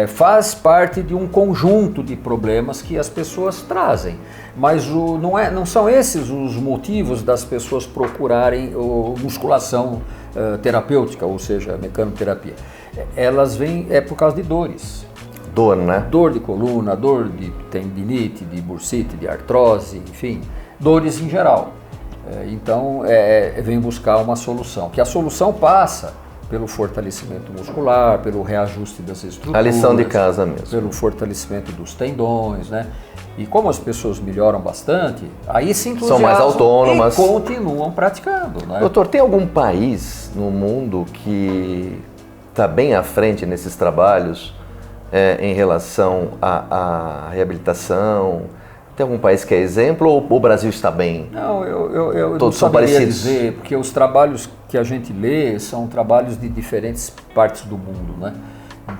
faz parte de um conjunto de problemas que as pessoas trazem. Mas não são esses os motivos das pessoas procurarem musculação terapêutica, ou seja, mecanoterapia. Elas vêm por causa de dores. Dor, né? Dor de coluna, dor de tendinite, de bursite, de artrose, enfim, dores em geral. Então, vem buscar uma solução, que a solução passa pelo fortalecimento muscular, pelo reajuste das estruturas. A lição de casa mesmo. Pelo fortalecimento dos tendões, né? E como as pessoas melhoram bastante, aí se entusiasmam, são mais autônomas e continuam praticando, né? Doutor, tem algum país no mundo que está bem à frente nesses trabalhos em relação à reabilitação, Tem algum país que é exemplo ou o Brasil está bem? Não, eu Todos não são saberia parecidos? dizer, porque os trabalhos que a gente lê são trabalhos de diferentes partes do mundo, né?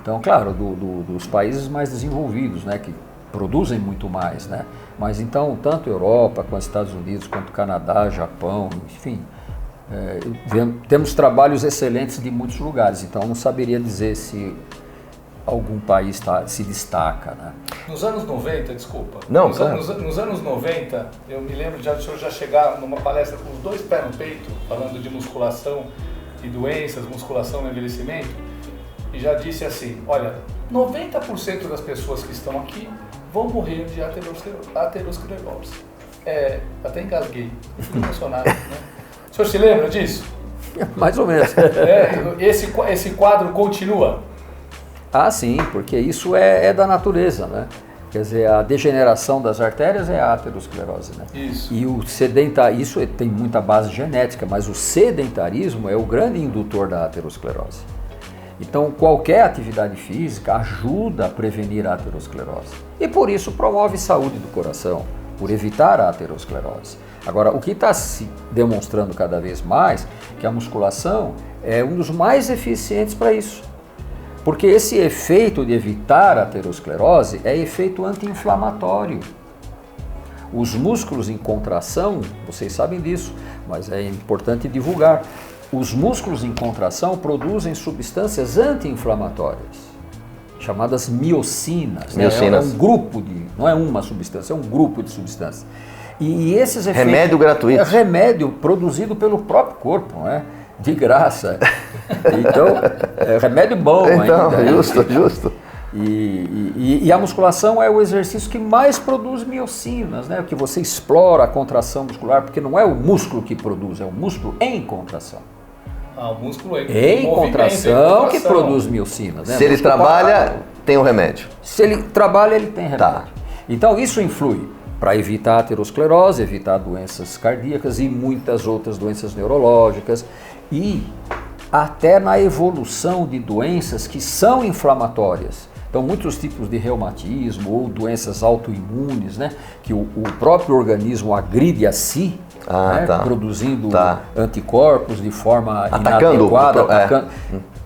Então, claro, dos países mais desenvolvidos, né, que produzem muito mais, né? Mas então, tanto Europa, quanto Estados Unidos, quanto Canadá, Japão, enfim, temos trabalhos excelentes de muitos lugares, então não saberia dizer se algum país se destaca, né? Nos anos 90, desculpa. Não, nos, claro. nos anos 90, eu me lembro de o senhor já chegar numa palestra com os 2 pés no peito, falando de musculação e doenças, musculação e envelhecimento, e já disse assim, olha, 90% das pessoas que estão aqui vão morrer de aterosclerose. Até engasguei, fico emocionado, né? O senhor se lembra disso? Mais ou menos. Esse quadro continua? Ah, sim, porque isso é da natureza, né? Quer dizer, a degeneração das artérias é a aterosclerose, né? Isso. E isso tem muita base genética, mas o sedentarismo é o grande indutor da aterosclerose. Então, qualquer atividade física ajuda a prevenir a aterosclerose. E por isso promove saúde do coração, por evitar a aterosclerose. Agora, o que está se demonstrando cada vez mais é que a musculação é um dos mais eficientes para isso. Porque esse efeito de evitar a aterosclerose é efeito anti-inflamatório. Os músculos em contração, vocês sabem disso, mas é importante divulgar. Os músculos em contração produzem substâncias anti-inflamatórias, chamadas miocinas. Miocinas. É um grupo não é uma substância, é um grupo de substâncias. E esses efeitos... Remédio gratuito. É remédio produzido pelo próprio corpo, não é? De graça. Então, é remédio bom então, ainda. Justo. E a musculação é o exercício que mais produz miocinas, né? Que você explora a contração muscular, porque não é o músculo que produz, é o músculo em contração. O músculo em contração que produz miocinas. Né? Se ele trabalha, tem o remédio. Se ele trabalha, ele tem remédio. Tá. Então isso influi para evitar a aterosclerose, evitar doenças cardíacas e muitas outras doenças neurológicas e até na evolução de doenças que são inflamatórias. Então, muitos tipos de reumatismo ou doenças autoimunes, né, que o próprio organismo agride a si, produzindo anticorpos de forma inadequada,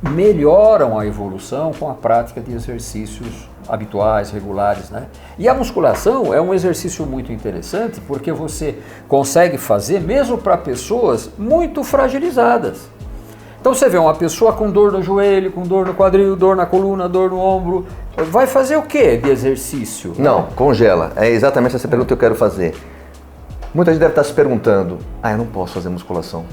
melhoram a evolução com a prática de exercícios habituais, regulares, né? E a musculação é um exercício muito interessante porque você consegue fazer mesmo para pessoas muito fragilizadas. Então você vê uma pessoa com dor no joelho, com dor no quadril, dor na coluna, dor no ombro, vai fazer o que de exercício? Não, congela. É exatamente essa pergunta que eu quero fazer. Muita gente deve estar se perguntando, eu não posso fazer musculação.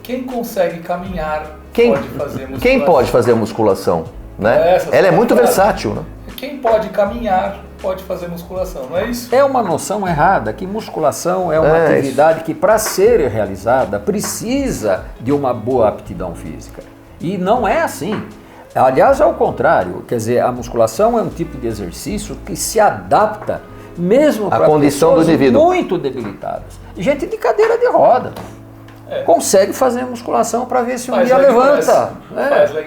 Quem consegue caminhar pode fazer musculação. Quem pode fazer musculação? Né? Ela é muito versátil, né? Quem pode caminhar pode fazer musculação, não é isso? É uma noção errada, que musculação é uma atividade que, para ser realizada, precisa de uma boa aptidão física. E não é assim. Aliás, ao contrário, quer dizer, a musculação é um tipo de exercício que se adapta mesmo para pessoas muito debilitadas. Gente de cadeira de roda. Consegue fazer musculação para ver se um dia levanta.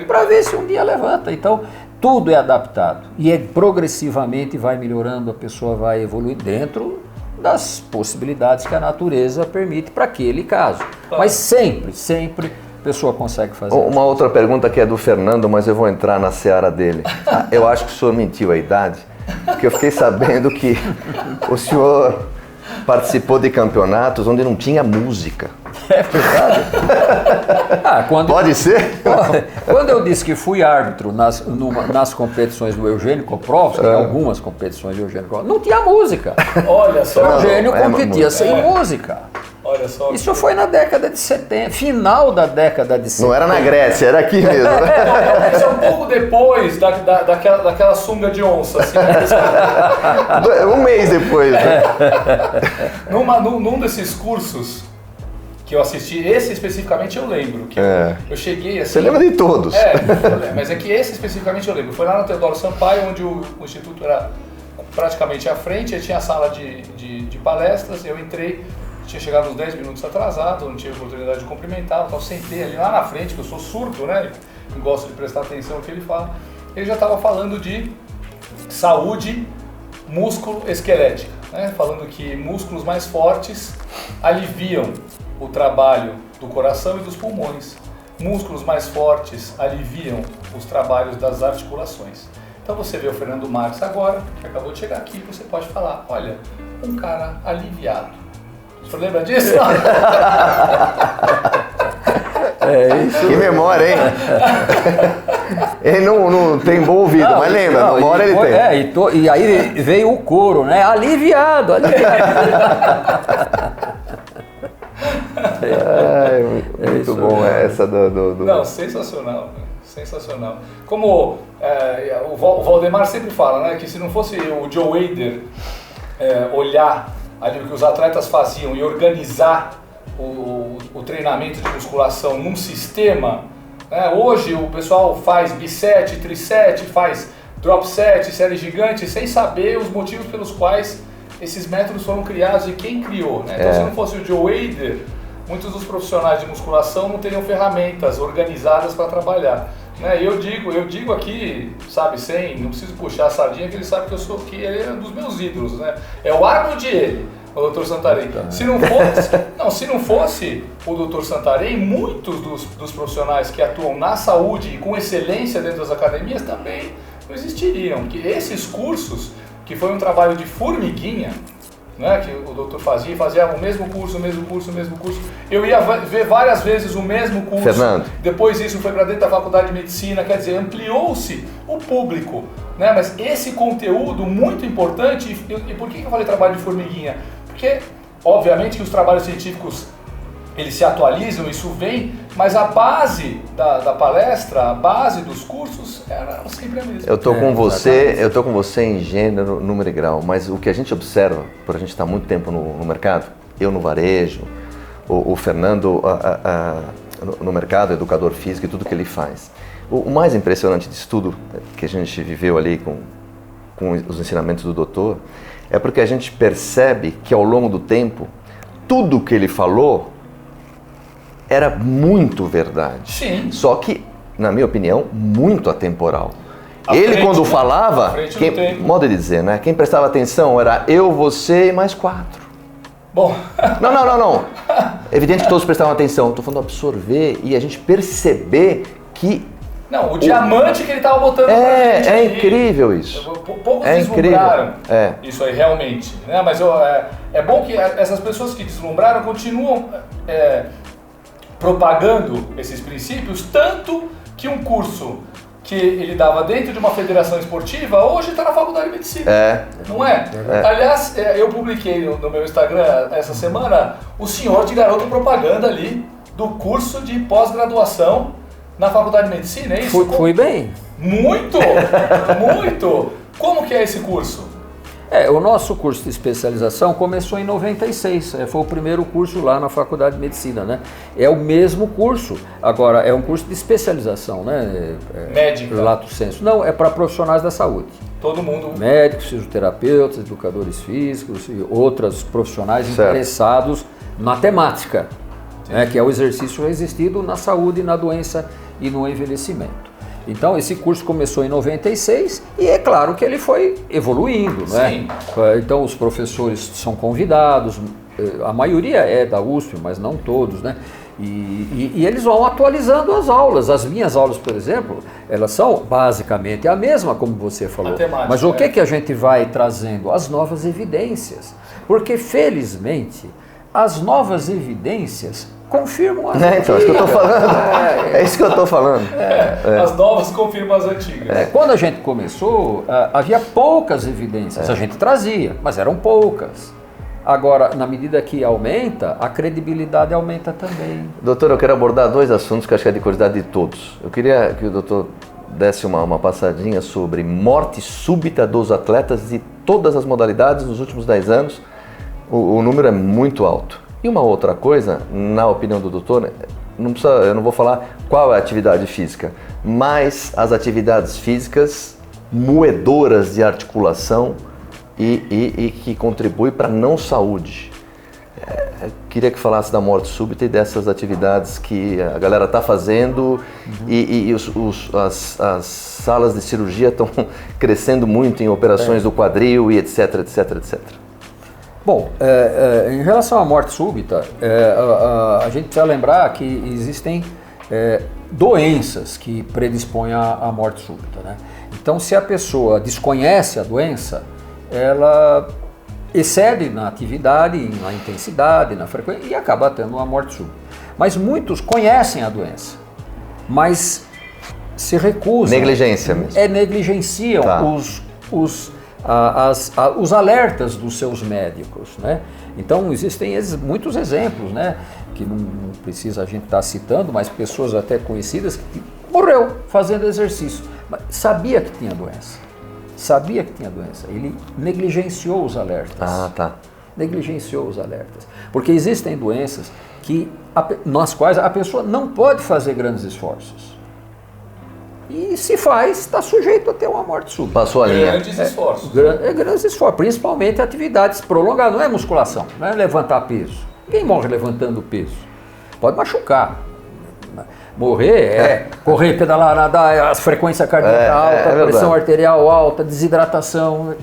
Para ver se um dia levanta. Então, tudo é adaptado e progressivamente vai melhorando, a pessoa vai evoluir dentro das possibilidades que a natureza permite para aquele caso. Claro. Mas sempre a pessoa consegue fazer. Uma outra pergunta que é do Fernando, mas eu vou entrar na seara dele. Eu acho que o senhor mentiu a idade, porque eu fiquei sabendo que o senhor participou de campeonatos onde não tinha música. É verdade? Pode ser? Quando eu disse que fui árbitro nas competições do Eugênio Koprovski, algumas competições do Eugênio Koprovski, não tinha música. Olha só. O Eugênio competia sem música. Olha só. Isso foi na década de 70, final da década de 70. Não era na Grécia, era aqui mesmo. Isso é um pouco depois daquela sunga de onça. Assim, um mês depois. Né? Num desses cursos que eu assisti, esse especificamente eu lembro. Que eu cheguei assim... Você lembra de todos. Mas é que esse especificamente eu lembro. Foi lá no Teodoro Sampaio, onde o instituto era praticamente à frente, aí tinha a sala de palestras, eu entrei, tinha chegado uns 10 minutos atrasado, não tive oportunidade de cumprimentar, então sentei ali lá na frente, que eu sou surdo, né? Eu gosto de prestar atenção no que ele fala. Ele já estava falando de saúde músculo-esquelética. né, falando que músculos mais fortes aliviam o trabalho do coração e dos pulmões. Músculos mais fortes aliviam os trabalhos das articulações. Então você vê o Fernando Marques agora, que acabou de chegar aqui, você pode falar, olha, um cara aliviado. Você lembra disso? Isso. Que memória, hein? Ele não tem bom ouvido, mas lembra, não, uma hora ele tem. E aí veio o coro, né? Aliviado, aliviado. Muito bom essa do... Não, sensacional. Sensacional. Como o Valdemar sempre fala, né, que se não fosse o Joe Weider olhar ali o que os atletas faziam e organizar o treinamento de musculação num sistema, né, hoje o pessoal faz biset, triset, faz drop set, série gigante, sem saber os motivos pelos quais esses métodos foram criados e quem criou. Né? Então se não fosse o Joe Weider, muitos dos profissionais de musculação não teriam ferramentas organizadas para trabalhar. Né? Eu digo aqui, sabe, não preciso puxar a sardinha, que ele sabe que ele é um dos meus ídolos, né? É o Arnold ele, o Dr. Santarém. Se não fosse o Dr. Santarém, muitos dos profissionais que atuam na saúde e com excelência dentro das academias também não existiriam. Que esses cursos, que foi um trabalho de formiguinha, né, que o doutor fazia o mesmo curso. Eu ia ver várias vezes o mesmo curso. Fernando. Depois isso foi para dentro da faculdade de medicina, quer dizer, ampliou-se o público. Né? Mas esse conteúdo muito importante, e por que eu falei trabalho de formiguinha? Porque, obviamente, que os trabalhos científicos eles se atualizam, isso vem, mas a base da palestra, a base dos cursos era sempre a mesma. Eu tô com você em gênero, número e grau, mas o que a gente observa, por a gente estar muito tempo no mercado, eu no varejo, o Fernando no mercado, educador físico e tudo que ele faz. O mais impressionante disso tudo que a gente viveu ali com os ensinamentos do doutor, é porque a gente percebe que ao longo do tempo, tudo que ele falou era muito verdade. Sim. Só que, na minha opinião, muito atemporal. Quando falava, modo de dizer, né? Quem prestava atenção era eu, você e mais 4. Bom. Não. Evidente que todos prestavam atenção. Estou falando absorver e a gente perceber que... Não, o diamante que ele estava botando é incrível isso. Poucos deslumbraram isso aí realmente. Né? Mas é bom que essas pessoas que deslumbraram continuam propagando esses princípios, tanto que um curso que ele dava dentro de uma federação esportiva, hoje está na faculdade de medicina. Não é? Aliás, eu publiquei no meu Instagram essa semana o senhor de garoto propaganda ali do curso de pós-graduação na faculdade de medicina, é isso? Fui bem. Muito! Muito! Como que é esse curso? O nosso curso de especialização começou em 96, foi o primeiro curso lá na Faculdade de Medicina, né? É o mesmo curso, agora é um curso de especialização, né? Médica? Lato sensu. Não, é para profissionais da saúde. Todo mundo? Médicos, fisioterapeutas, educadores físicos e outros profissionais interessados na temática, né? Que é o exercício resistido na saúde, na doença e no envelhecimento. Então esse curso começou em 96 e é claro que ele foi evoluindo, né? Sim. Então os professores são convidados, a maioria é da USP, mas não todos, né? E eles vão atualizando as aulas. As minhas aulas, por exemplo, elas são basicamente a mesma, como você falou. Mas o que a gente vai trazendo? As novas evidências. Porque felizmente as novas evidências confirmam as antigas. Então, é isso que eu estou falando. É isso que eu estou falando. As novas confirmam as antigas. Quando a gente começou, havia poucas evidências. A gente trazia, mas eram poucas. Agora, na medida que aumenta, a credibilidade aumenta também. Doutor, eu quero abordar 2 assuntos que acho que é de curiosidade de todos. Eu queria que o doutor desse uma passadinha sobre morte súbita dos atletas de todas as modalidades nos últimos 10 anos. O número é muito alto. E uma outra coisa, na opinião do doutor, eu não vou falar qual é a atividade física, mas as atividades físicas moedoras de articulação e que contribuem para a não saúde. Queria que falasse da morte súbita e dessas atividades que a galera está fazendo e as salas de cirurgia estão crescendo muito em operações do quadril e etc. Bom, em relação à morte súbita, a gente precisa lembrar que existem doenças que predispõem à morte súbita, né? Então, se a pessoa desconhece a doença, ela excede na atividade, na intensidade, na frequência e acaba tendo uma morte súbita. Mas muitos conhecem a doença, mas se recusam. Negligência mesmo. Negligenciam Tá. os alertas dos seus médicos, né? Então existem muitos exemplos, né? Que não precisa a gente estar citando, mas pessoas até conhecidas que morreu fazendo exercício, mas sabia que tinha doença. Sabia que tinha doença. Ele negligenciou os alertas. Ah, tá. Negligenciou os alertas. Porque existem doenças nas quais a pessoa não pode fazer grandes esforços. E se faz, está sujeito a ter uma morte súbita. Passou a linha. Grandes esforços. Grandes esforços, principalmente atividades prolongadas. Não é musculação, não é levantar peso. Ninguém morre levantando peso. Pode machucar. Morrer correr, pedalar, nadar, a frequência cardíaca alta, a pressão arterial alta, desidratação,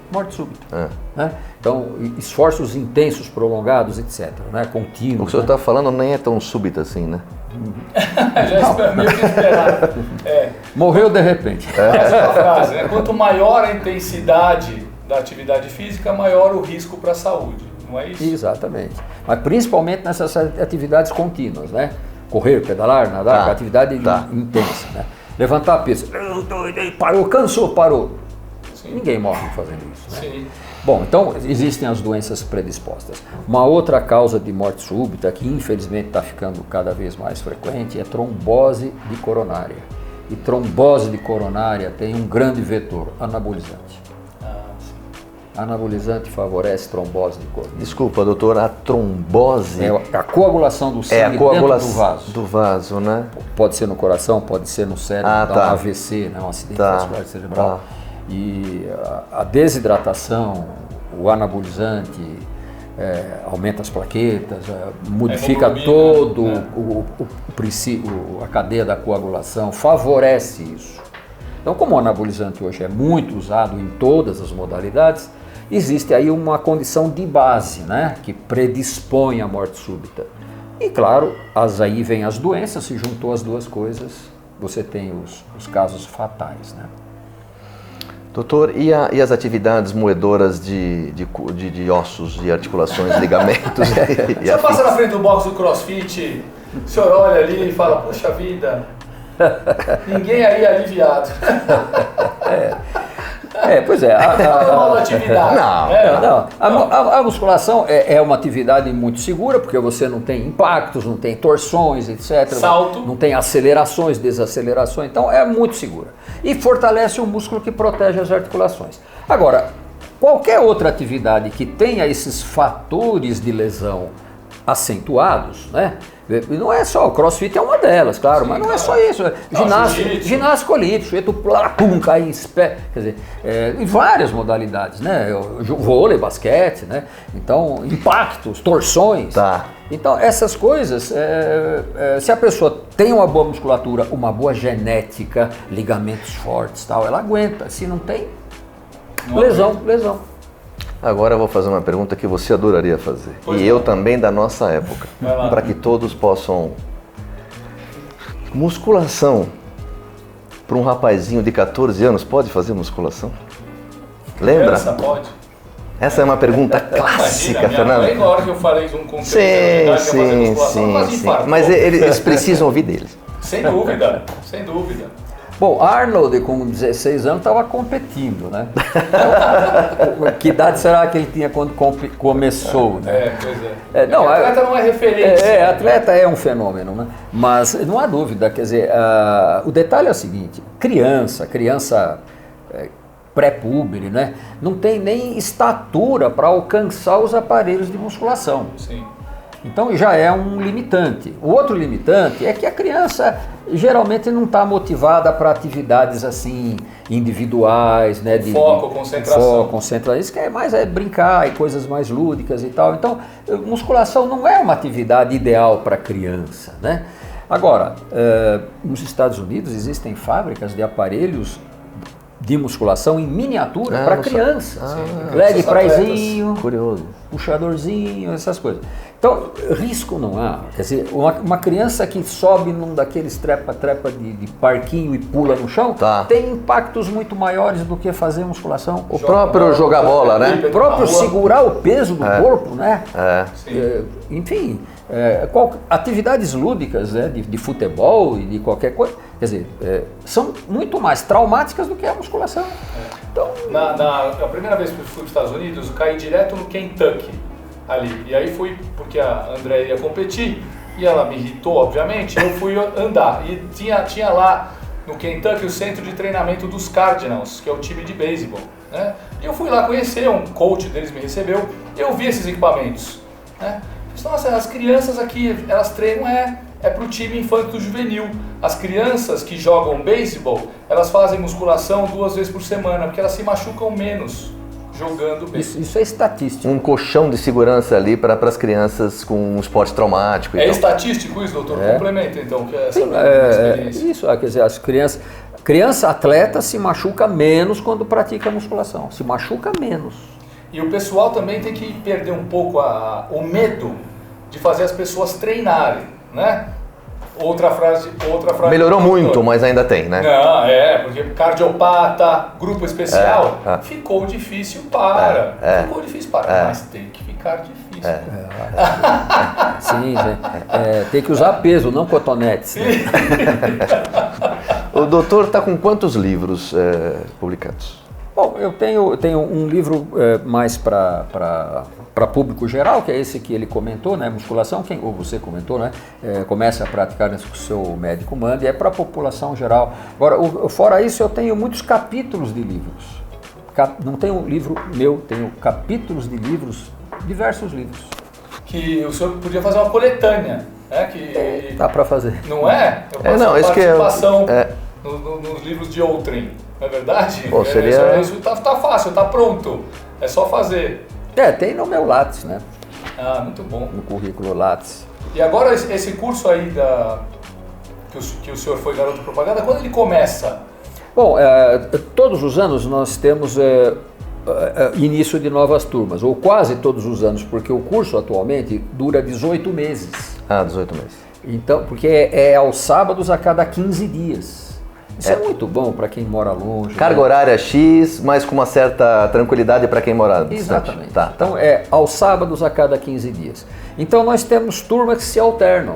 morte súbita. Né? Então, esforços intensos, prolongados, etc., né? Contínuos. O que o senhor está falando nem é tão súbito assim, né? Já meio que esperado. Morreu de repente. Essa é a frase, né? Quanto maior a intensidade da atividade física, maior o risco para a saúde, não é isso? Exatamente. Mas principalmente nessas atividades contínuas, né? Correr, pedalar, nadar, atividade intensa, né? Levantar peso, parou, cansou, parou. Sim. Ninguém morre fazendo isso, né? Sim. Bom, então existem as doenças predispostas. Uma outra causa de morte súbita, que infelizmente está ficando cada vez mais frequente, é trombose de coronária. E trombose de coronária tem um grande vetor, anabolizante. Anabolizante favorece trombose de coronária. Desculpa, doutor, a trombose... É a coagulação do sangue dentro do vaso. Do vaso, né? Pode ser no coração, pode ser no cérebro, dá um AVC, né? Um acidente vascular cerebral. E a desidratação, o anabolizante, aumenta as plaquetas, modifica todo o princípio, a cadeia da coagulação, favorece isso. Então, como o anabolizante hoje é muito usado em todas as modalidades, existe aí uma condição de base, né, que predispõe à morte súbita. E claro, aí vem as doenças, se juntou as duas coisas, você tem os casos fatais, né? Doutor, e as atividades moedoras de ossos, de articulações, ligamentos? Você passa na frente do box do CrossFit, o senhor olha ali e fala, puxa vida, ninguém aí é aliviado. Pois é. É uma atividade. Não. A musculação é uma atividade muito segura, porque você não tem impactos, não tem torções, etc. Salto. Não tem acelerações, desacelerações. Então é muito segura. E fortalece o músculo que protege as articulações. Agora, qualquer outra atividade que tenha esses fatores de lesão acentuados, né? Não é só, o CrossFit é uma delas, claro, mas não é só isso. Ginástica olímpica, pum, cai em pé, quer dizer, em várias modalidades, né? Vôlei, basquete, né? Então, impactos, torções. Então, essas coisas, se a pessoa tem uma boa musculatura, uma boa genética, ligamentos fortes, tal, ela aguenta. Se não tem, lesão. Agora eu vou fazer uma pergunta que você adoraria fazer. Eu também da nossa época. Para que todos possam... Musculação. Para um rapazinho de 14 anos, pode fazer musculação? Lembra? Pode. Essa é uma pergunta clássica, Fernando. Na hora que eu falei de um conteúdo sim. Mas eles precisam ouvir deles. Sem dúvida, sem dúvida. Bom, Arnold, com 16 anos, estava competindo, né? Que idade será que ele tinha quando começou, né? Atleta não é referência. Atleta é um fenômeno, né? Mas não há dúvida, quer dizer, o detalhe é o seguinte, criança pré-púbere, né? Não tem nem estatura para alcançar os aparelhos de musculação. Sim. Então já é um limitante. O outro limitante é que a criança geralmente não está motivada para atividades assim individuais, né? Foco, concentração. Isso que é mais brincar e coisas mais lúdicas e tal. Então, musculação não é uma atividade ideal para criança, né? Agora, nos Estados Unidos existem fábricas de aparelhos de musculação em miniatura para criança. Leg Leg praizinho, Curioso. puxadorzinho, essas coisas. Então, risco não há. Quer dizer, uma criança que sobe num daqueles trepa-trepa de parquinho e pula no chão, tem impactos muito maiores do que fazer musculação. O próprio jogar bola, né? O próprio segurar o peso do corpo, né? Enfim, atividades lúdicas, né? de futebol e de qualquer coisa, quer dizer, são muito mais traumáticas do que a musculação. Então, a primeira vez que eu fui para os Estados Unidos, eu caí direto no Kentucky, ali. E aí fui, porque a André ia competir, e ela me irritou, obviamente, eu fui andar. E tinha lá no Kentucky o centro de treinamento dos Cardinals, que é o time de beisebol, né? E eu fui lá conhecer, um coach deles me recebeu, e eu vi esses equipamentos, né? Nossa, as crianças aqui, elas treinam para o time infanto juvenil. As crianças que jogam beisebol, elas fazem musculação 2 vezes por semana, porque elas se machucam menos jogando beisebol. Isso é estatístico. Um colchão de segurança ali para as crianças com um esporte traumático. Estatístico isso, doutor? Complementa então, que é essa experiência. Isso, quer dizer, as criança atleta se machuca menos quando pratica musculação, se machuca menos. E o pessoal também tem que perder um pouco o medo de fazer as pessoas treinarem, né? Outra frase. Melhorou muito, mas ainda tem, né? Não, porque cardiopata, grupo especial, ficou difícil ficou difícil mas tem que ficar difícil. Sim, tem que usar peso, não cotonetes. Né? O doutor está com quantos livros publicados? Bom, eu tenho um livro mais para público geral, que é esse que ele comentou, né? Musculação, ou você comentou, né? Comece a praticar antes que o seu médico manda, e é para a população geral. Agora, fora isso, eu tenho muitos capítulos de livros. Não tenho um livro meu, tenho capítulos de livros, diversos livros. Que o senhor podia fazer uma coletânea, né? Dá para fazer. Não é? Eu faço participação nos livros de outrem. Não é verdade? Pô, Isso tá fácil, tá pronto. É só fazer. Tem no meu Lattes, né? Muito bom. No currículo Lattes. E agora esse curso aí que o senhor foi garoto propaganda, quando ele começa? Bom, todos os anos nós temos início de novas turmas, ou quase todos os anos, porque o curso atualmente dura 18 meses. 18 meses. Então, porque é aos sábados a cada 15 dias. Isso é muito bom para quem mora longe. Carga horária X, mas com uma certa tranquilidade para quem mora distante. Exatamente. Então é aos sábados a cada 15 dias. Então nós temos turmas que se alternam.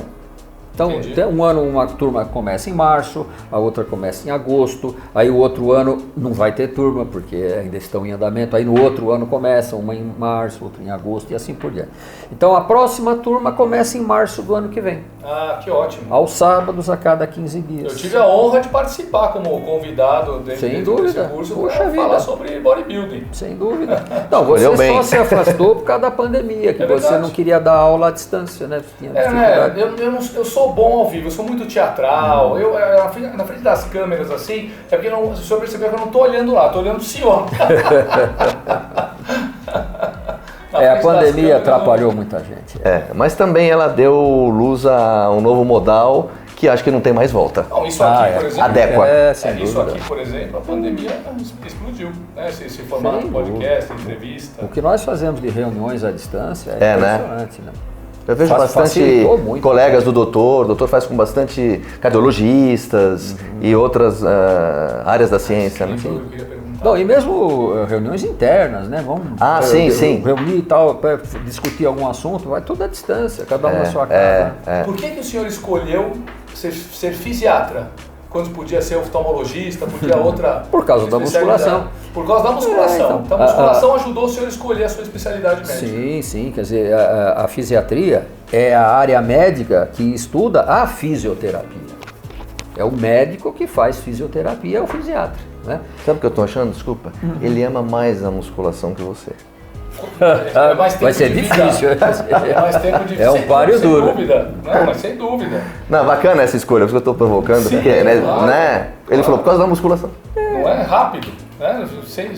Então, um ano uma turma começa em março, a outra começa em agosto, aí o outro ano não vai ter turma, porque ainda estão em andamento, aí no outro ano começa, uma em março, outra em agosto e assim por diante. Então a próxima turma começa em março do ano que vem. Que ótimo. Aos sábados a cada 15 dias. Eu tive a honra de participar como convidado desse curso para falar sobre bodybuilding. Sem dúvida. Não, você só se afastou por causa da pandemia, que você não queria dar aula à distância, né? Eu sou bom ao vivo, eu sou muito teatral, na frente das câmeras assim, porque o senhor percebeu que eu não estou olhando lá, estou olhando o senhor. A pandemia atrapalhou muita gente. Mas também ela deu luz a um novo modal que acho que não tem mais volta. Não, isso aqui, por exemplo, adequa. Isso aqui, por exemplo, a pandemia explodiu, né? Esse formato podcast, entrevista. O que nós fazemos de reuniões à distância é impressionante, né? Eu vejo bastante colegas do doutor, o doutor faz com bastante cardiologistas e outras áreas da ciência. Né? Não, e mesmo reuniões internas, né? Vamos sim. reunir e tal, para discutir algum assunto, vai tudo à distância, cada um na sua casa. Por que o senhor escolheu ser fisiatra? Quando podia ser oftalmologista, podia outra... Por causa da musculação. Por causa da musculação. Então a musculação ajudou o senhor a escolher a sua especialidade médica. Sim. Quer dizer, a fisiatria é a área médica que estuda a fisioterapia. É o médico que faz fisioterapia, é o fisiatra. Né? Sabe o que eu estou achando? Desculpa. Ele ama mais a musculação que você. Vai ser difícil. É mais tempo de um páreo duro. Sem dúvida. Não, mas sem dúvida. Não, bacana essa escolha, por isso que eu estou provocando. Sim, porque, claro. né? Ele falou por causa da musculação. Não é rápido. Né?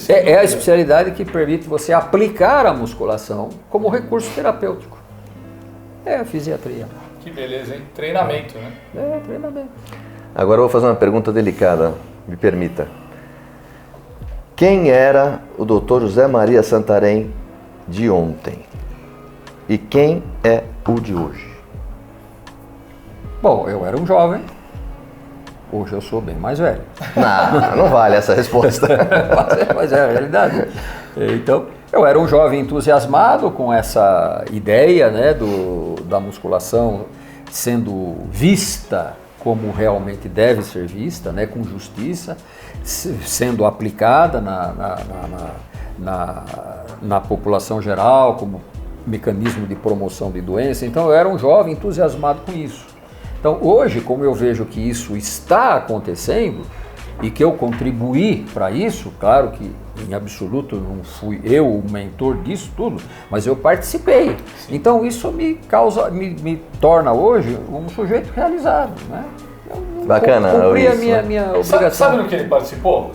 É a especialidade que permite você aplicar a musculação como recurso terapêutico. É a fisiatria. Que beleza, hein? Treinamento, né? Treinamento. Agora eu vou fazer uma pergunta delicada, me permita. Quem era o Dr. José Maria Santarém de ontem? E quem é o de hoje? Bom, eu era um jovem, hoje eu sou bem mais velho. Não vale essa resposta. Mas é a realidade. Então, eu era um jovem entusiasmado com essa ideia, né, da musculação sendo vista como realmente deve ser vista, né, com justiça, sendo aplicada na população geral como mecanismo de promoção de doença. Então eu era um jovem entusiasmado com isso. Então hoje, como eu vejo que isso está acontecendo e que eu contribuí para isso, claro que em absoluto não fui eu o mentor disso tudo, mas eu participei. Sim. Então isso me torna hoje um sujeito realizado, né? Bacana. Cumpri a minha obrigação. Sabe no que ele participou?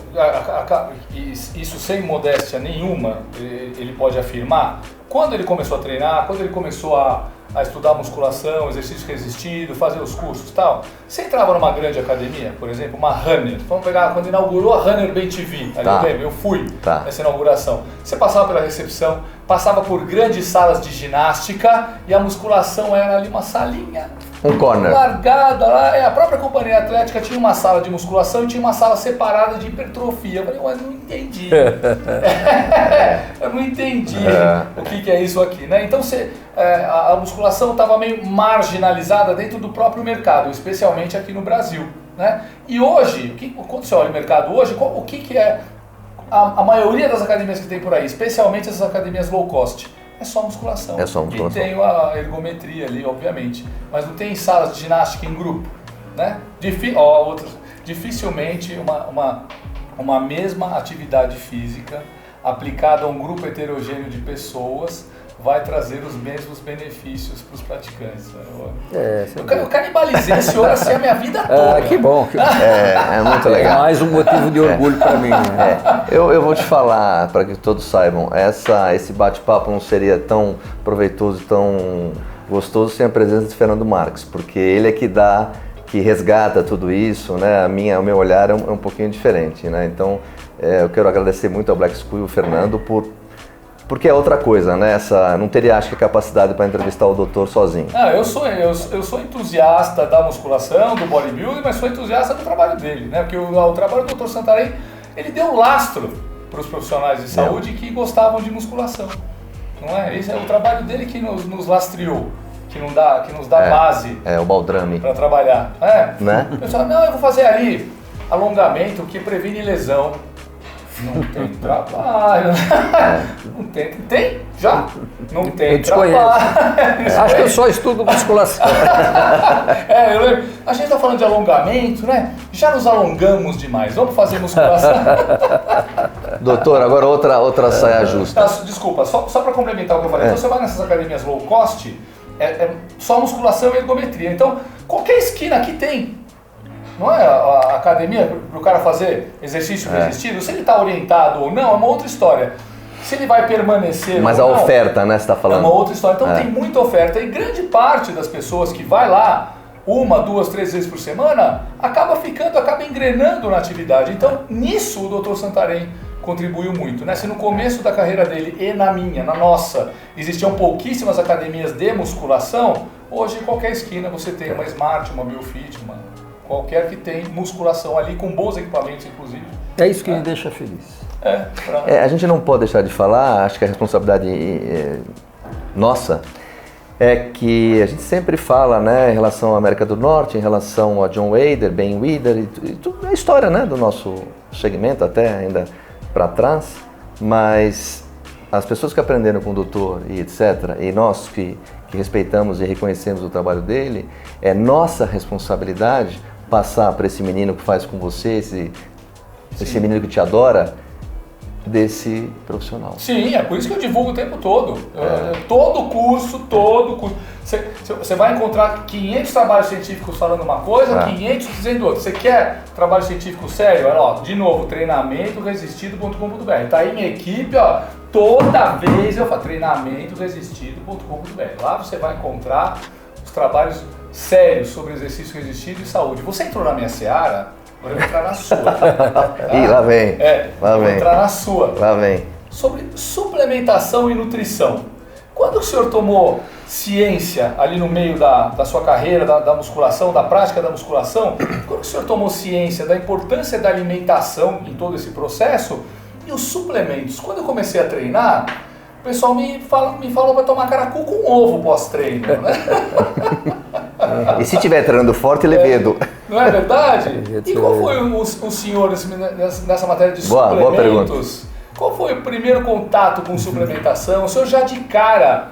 Isso sem modéstia nenhuma, ele pode afirmar. Quando ele começou a treinar, quando ele começou a estudar musculação, exercício resistido, fazer os cursos e tal, você entrava numa grande academia, por exemplo, uma Runner, vamos pegar quando inaugurou a Runner Bem TV, ali eu lembro, eu fui nessa inauguração. Você passava pela recepção, passava por grandes salas de ginástica e a musculação era ali uma salinha. Um corner. Largada lá, a própria companhia atlética tinha uma sala de musculação e tinha uma sala separada de hipertrofia. Eu falei, mas não entendi. Eu não entendi o que é isso aqui, né? Então a musculação estava meio marginalizada dentro do próprio mercado, especialmente aqui no Brasil, né? E hoje, quando você olha o mercado hoje, o que é a maioria das academias que tem por aí, especialmente essas academias low cost? É só musculação. É só musculação. E tem a ergometria ali, obviamente. Mas não tem salas de ginástica em grupo, né? Dificilmente uma mesma atividade física aplicada a um grupo heterogêneo de pessoas vai trazer os mesmos benefícios para os praticantes. Eu canibalizei esse senhor assim a minha vida toda. Que bom. É muito legal. É mais um motivo de orgulho para mim. Né? Eu vou te falar, para que todos saibam, esse bate-papo não seria tão proveitoso, tão gostoso sem a presença de Fernando Marques, porque ele é que resgata tudo isso, né? O meu olhar é um pouquinho diferente, né? Então, eu quero agradecer muito ao Black School e ao Fernando porque é outra coisa, né? Não teria, acho que, capacidade para entrevistar o doutor sozinho. Eu sou entusiasta da musculação, do bodybuilding, mas sou entusiasta do trabalho dele, né? Porque o trabalho do Dr. Santarém, ele deu lastro para os profissionais de saúde que gostavam de musculação, não é? Esse é o trabalho dele que nos lastreou, que nos dá base. O baldrame. Para trabalhar, né? Eu falo, eu vou fazer ali alongamento que previne lesão. Não tem trabalho. Não tem? Já? Não tem trabalho. Acho que eu só estudo musculação. Eu lembro. A gente está falando de alongamento, né? Já nos alongamos demais. Vamos fazer musculação. Doutor, agora outra saia justa. Desculpa, só para complementar o que eu falei. Então você vai nessas academias low cost, só musculação e ergometria. Então, qualquer esquina aqui tem. Não é a academia para o cara fazer exercício resistido? Se ele está orientado ou não, é uma outra história. Se ele vai permanecer Mas ou não, oferta, né, você está falando? É uma outra história. Então tem muita oferta. E grande parte das pessoas que vai lá 1, 2, 3 vezes por semana, acaba engrenando na atividade. Então nisso o Dr. Santarém contribuiu muito, né? Se no começo da carreira dele e na nossa, existiam pouquíssimas academias de musculação, hoje em qualquer esquina você tem uma Smart, uma Biofit, qualquer que tem musculação ali, com bons equipamentos, inclusive. É isso que me deixa feliz. A gente não pode deixar de falar, acho que a responsabilidade nossa é que a gente sempre fala, né, em relação à América do Norte, em relação a John Weider, Ben Weider, e tudo, a história, né, do nosso segmento até ainda para trás, mas as pessoas que aprenderam com o doutor e etc., e nós que respeitamos e reconhecemos o trabalho dele, é nossa responsabilidade passar para esse menino que faz com você, esse menino que te adora, desse profissional. Sim, é por isso que eu divulgo o tempo todo. Todo curso. Você vai encontrar 500 trabalhos científicos falando uma coisa, 500 dizendo outra. Você quer trabalho científico sério? De novo, treinamentoresistido.com.br. Tá aí minha equipe, toda vez eu falo treinamentoresistido.com.br. Lá você vai encontrar os trabalhos sérios sobre exercício resistido e saúde. Você entrou na minha seara, Agora eu vou entrar na sua. Ih, lá vem. Lá vou vem. entrar na sua. Lá vem. Sobre suplementação e nutrição. Quando o senhor tomou ciência ali no meio da sua carreira, da musculação, da prática da musculação, quando o senhor tomou ciência da importância da alimentação em todo esse processo e os suplementos? Quando eu comecei a treinar, o pessoal me falou para tomar caracu com ovo pós-treino, né? E se estiver treinando forte, levedo. Não é verdade? E qual foi o senhor nessa matéria de suplementos? Boa pergunta. Qual foi o primeiro contato com suplementação? O senhor já de cara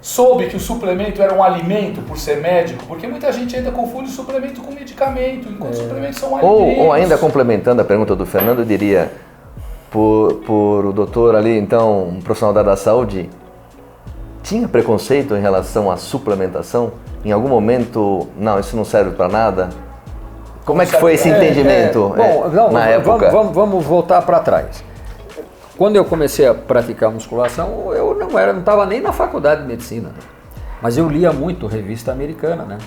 soube que o suplemento era um alimento por ser médico? Porque muita gente ainda confunde suplemento com medicamento, enquanto suplementos são alimentos. Ou ainda complementando a pergunta do Fernando, eu diria, por o doutor ali, então, um profissional da área da saúde, tinha preconceito em relação à suplementação? Em algum momento, não, isso não serve para nada? Como é que foi esse entendimento na época? Vamos voltar para trás. Quando eu comecei a praticar musculação, eu não estava nem na faculdade de medicina, mas eu lia muito revista americana, né?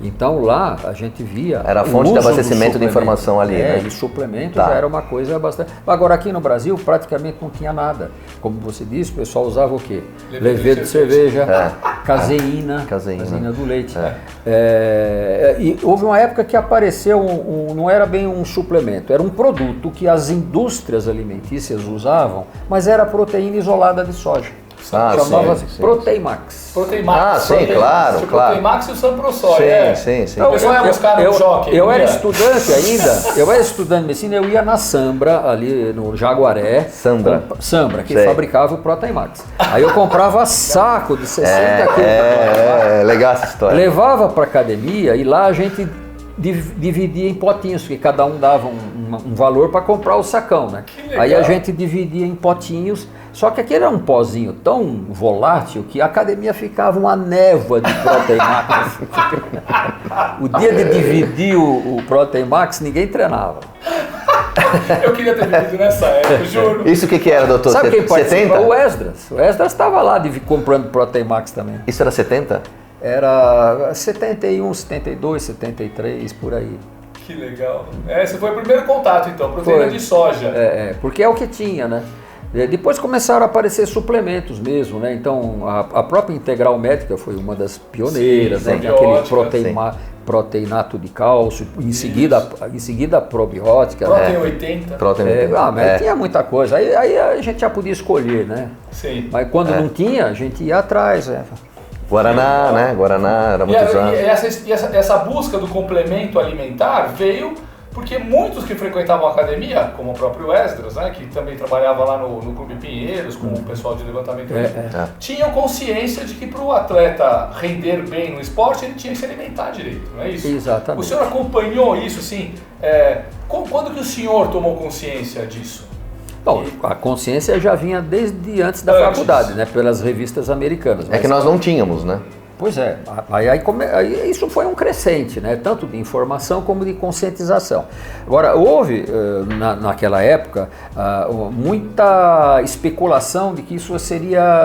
Então lá a gente via... Era a fonte de abastecimento de informação ali, né? E suplemento já era uma coisa bastante... Agora aqui no Brasil praticamente não tinha nada. Como você disse, o pessoal usava o quê? Levedo de cerveja, caseína do leite. E houve uma época que apareceu, não era bem um suplemento, era um produto que as indústrias alimentícias usavam, mas era proteína isolada de soja. Chamava-se Proteimax. Proteimax. Sim, claro. Proteimax e o Samprosoy. Sim. Então, o pessoal ia buscar no jockey. Eu era estudante ainda, eu era estudante de medicina, eu ia na Sambra, ali no Jaguaré. Sambra, que fabricava o Proteimax. Aí eu comprava saco de 60 quilos. Legal essa história. Levava para academia e lá a gente dividia em potinhos, porque cada um dava um valor para comprar o sacão, né? Aí a gente dividia em potinhos. Só que aquele era um pozinho tão volátil que a academia ficava uma névoa de Proteimax. O dia de dividir o Proteimax, ninguém treinava. Eu queria ter vivido nessa época, juro. Isso o que era, doutor? Sabe quem participou? 70? O Esdras. O Esdras estava lá comprando Proteimax também. Isso era 70? Era 71, 72, 73, por aí. Que legal. Esse foi o primeiro contato, então, proteína de soja. Porque é o que tinha, né? Depois começaram a aparecer suplementos mesmo, né? Então a própria Integral Médica foi uma das pioneiras, né? Aquele proteinato de cálcio, em seguida a probiótica. Protein 80. Mas tinha muita coisa. Aí a gente já podia escolher, né? Sim. Mas quando não tinha, a gente ia atrás. Guaraná, né? Guaraná era muitos anos. E essa busca do complemento alimentar veio porque muitos que frequentavam a academia, como o próprio Esdras, né, que também trabalhava lá no Clube Pinheiros, com o pessoal de levantamento, tinham consciência de que para o atleta render bem no esporte, ele tinha que se alimentar direito, não é isso? Exatamente. O senhor acompanhou isso, assim, quando que o senhor tomou consciência disso? Bom, a consciência já vinha desde antes da faculdade, né, pelas revistas americanas. É que nós não tínhamos, né? Pois é, aí isso foi um crescente, né? Tanto de informação como de conscientização. Agora, houve naquela época muita especulação de que isso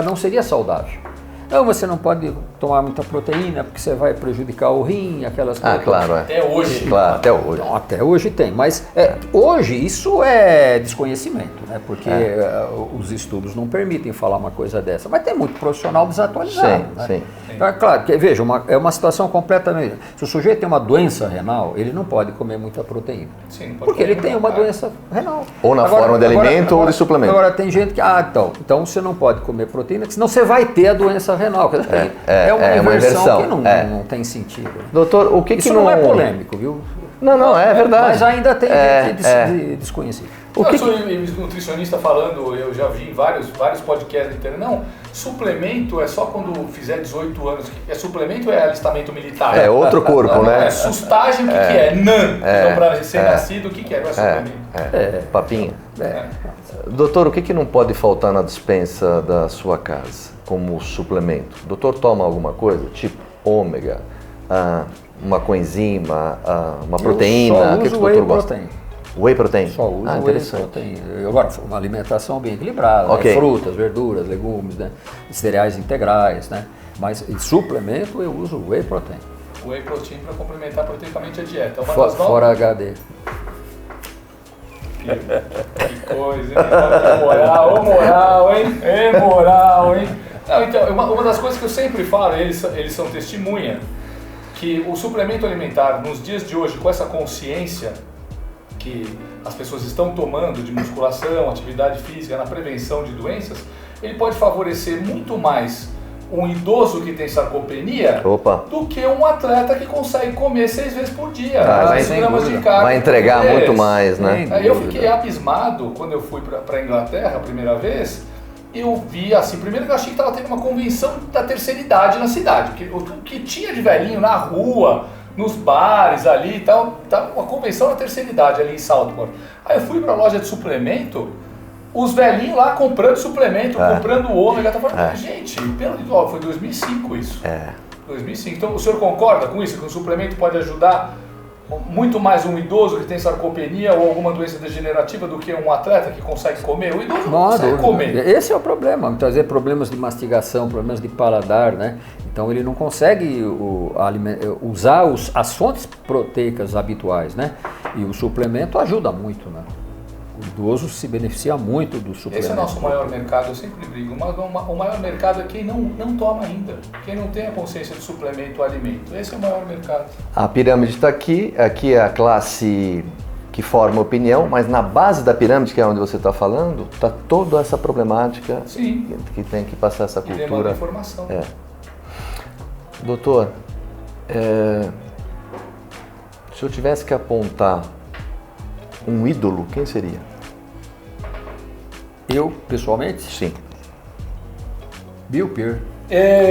não seria saudável. Não, você não pode tomar muita proteína porque você vai prejudicar o rim, aquelas coisas. Claro, Até hoje. Claro, até hoje. Então, até hoje tem, mas hoje isso é desconhecimento, né? Porque os estudos não permitem falar uma coisa dessa. Mas tem muito profissional desatualizado. Sim. Então, claro, veja, é uma situação completamente... Se o sujeito tem uma doença renal, ele não pode comer muita proteína. Sim, porque ele tem uma doença renal. Ou na forma de alimento ou de suplemento. Agora tem gente que, então você não pode comer proteína, senão você vai ter a doença renal. Quer dizer, é uma inversão que não tem sentido. Doutor, o que isso não é polêmico, viu? Não, é verdade. Mas ainda tem gente desconhecida. Eu sou nutricionista falando, eu já vi em vários podcasts na internet. Não, suplemento é só quando fizer 18 anos. Suplemento é alistamento militar. É outro corpo, né? É sustagem, o que é? NAN. Então, para recém-nascido, o que é? Não é suplemento. Papinho. Doutor, o que não pode faltar na despensa da sua casa como suplemento? O doutor toma alguma coisa, tipo ômega, uma coenzima, uma proteína? O que o doutor gosta? Whey protein? Só uso whey protein. Agora, uma alimentação bem equilibrada, né? Frutas, verduras, legumes, né? Cereais integrais, né? Mas em suplemento eu uso whey protein. Whey protein para complementar proteicamente a dieta. Fora HD. Que coisa, hein? Moral, hein? Não, então, uma das coisas que eu sempre falo, eles são testemunha, que o suplemento alimentar, nos dias de hoje, com essa consciência que as pessoas estão tomando de musculação, atividade física, na prevenção de doenças, ele pode favorecer muito mais um idoso que tem sarcopenia do que um atleta que consegue comer 6 vezes por dia, 6 gramas de carne. Vai entregar muito mais, né? Aí eu fiquei abismado quando eu fui para a Inglaterra a primeira vez. Eu vi assim, primeiro que eu achei que estava tendo uma convenção da terceira idade na cidade, porque o que tinha de velhinho na rua, nos bares ali e tal, uma convenção da terceira idade ali em Southport. Aí eu fui para a loja de suplemento, os velhinhos lá comprando suplemento, comprando ômega, tá falando, gente, foi 2005 isso. 2005. Então o senhor concorda com isso, que o suplemento pode ajudar muito mais um idoso que tem sarcopenia ou alguma doença degenerativa do que um atleta que consegue comer? O idoso não consegue comer. Esse é o problema, trazer problemas de mastigação, problemas de paladar, né? Então ele não consegue usar as fontes proteicas habituais, né? E o suplemento ajuda muito, né? O idoso se beneficia muito do suplemento. Esse é o nosso maior mercado, eu sempre brigo. O maior mercado é quem não toma ainda, quem não tem a consciência do suplemento, o alimento. Esse é o maior mercado. A pirâmide está aqui é a classe que forma opinião, mas na base da pirâmide, que é onde você está falando, está toda essa problemática. Sim. Que tem que passar essa cultura. Demanda informação. Doutor, se eu tivesse que apontar um ídolo, quem seria? Eu, pessoalmente? Sim. Bill Pearl.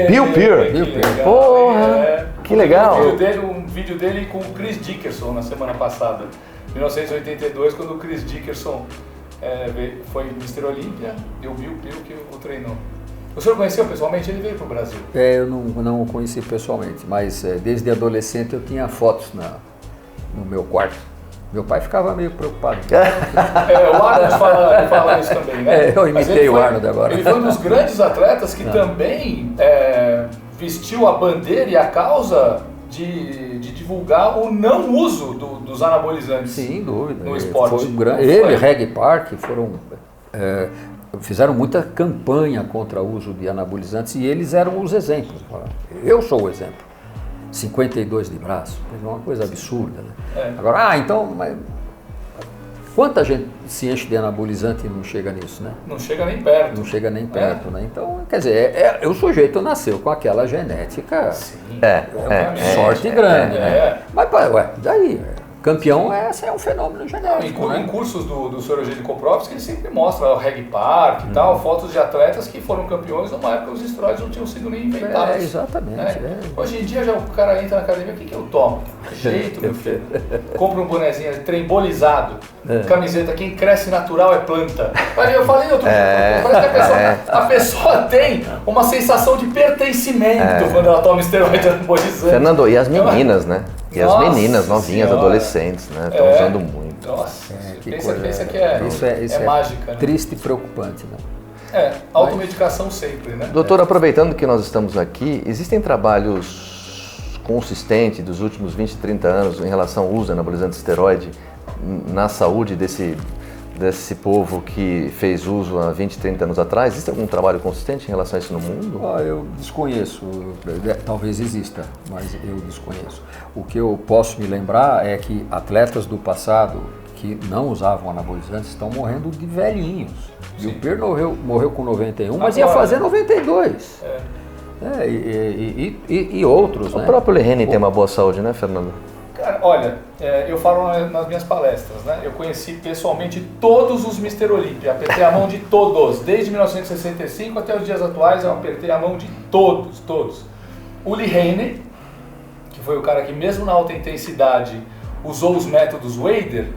Bill Pearl? Bill Pearl. Porra, que legal. Um vídeo dele com o Chris Dickerson na semana passada, 1982, quando o Chris Dickerson foi Mr. Olympia e o Bill Pearl que o treinou. O senhor conheceu pessoalmente? Ele veio para o Brasil? Eu não o conheci pessoalmente, mas desde adolescente eu tinha fotos no meu quarto. Meu pai ficava meio preocupado. O Arnold fala isso também, né? Eu imitei o Arnold agora. Ele foi um dos grandes atletas que também vestiu a bandeira e a causa de divulgar o não uso dos anabolizantes. Sem dúvida. No esporte. Ele, Reg Park, fizeram muita campanha contra o uso de anabolizantes e eles eram os exemplos. Eu sou o exemplo. 52 de braço, é uma coisa absurda, né? Agora, mas quanta gente se enche de anabolizante e não chega nisso, né? Não chega nem perto. Não chega nem perto, né? Então, quer dizer, o sujeito nasceu com aquela genética. Sim. Sorte grande, né? Mas, daí? Campeão é um fenômeno genético. Em cursos do Sr. Eugênio Koprovski, ele sempre mostra o Reg Park e tal, fotos de atletas que foram campeões numa época que os esteroides não tinham sido nem inventados. Exatamente. Hoje em dia o cara entra na academia, o que eu tomo? Jeito, meu filho. Compra um bonezinho de trembolizado, camiseta, quem cresce natural é planta. Eu falei outro dia, parece que a pessoa tem uma sensação de pertencimento quando ela toma esteroide anabolizante. Fernando, e as meninas, né? E as meninas novinhas, adolescentes, né? Estão usando muito. Nossa, pensa que é mágica. Né? Triste e preocupante, né? Automedicação sempre, né? Doutor, aproveitando que nós estamos aqui, existem trabalhos consistentes dos últimos 20, 30 anos em relação ao uso de anabolizante esteroide na saúde desse povo que fez uso há 20, 30 anos atrás? Existe algum trabalho consistente em relação a isso no mundo? Eu desconheço, talvez exista, mas eu desconheço. O que eu posso me lembrar é que atletas do passado que não usavam anabolizantes estão morrendo de velhinhos. E o Pearl morreu com 91, mas ia fazer 92. E outros, né? O próprio Lehane tem uma boa saúde, né, Fernando? Cara, olha, eu falo nas minhas palestras, né? Eu conheci pessoalmente todos os Mr. Olympia, apertei a mão de todos, desde 1965 até os dias atuais eu apertei a mão de todos. O Lehane, que foi o cara que mesmo na alta intensidade usou os métodos Wader,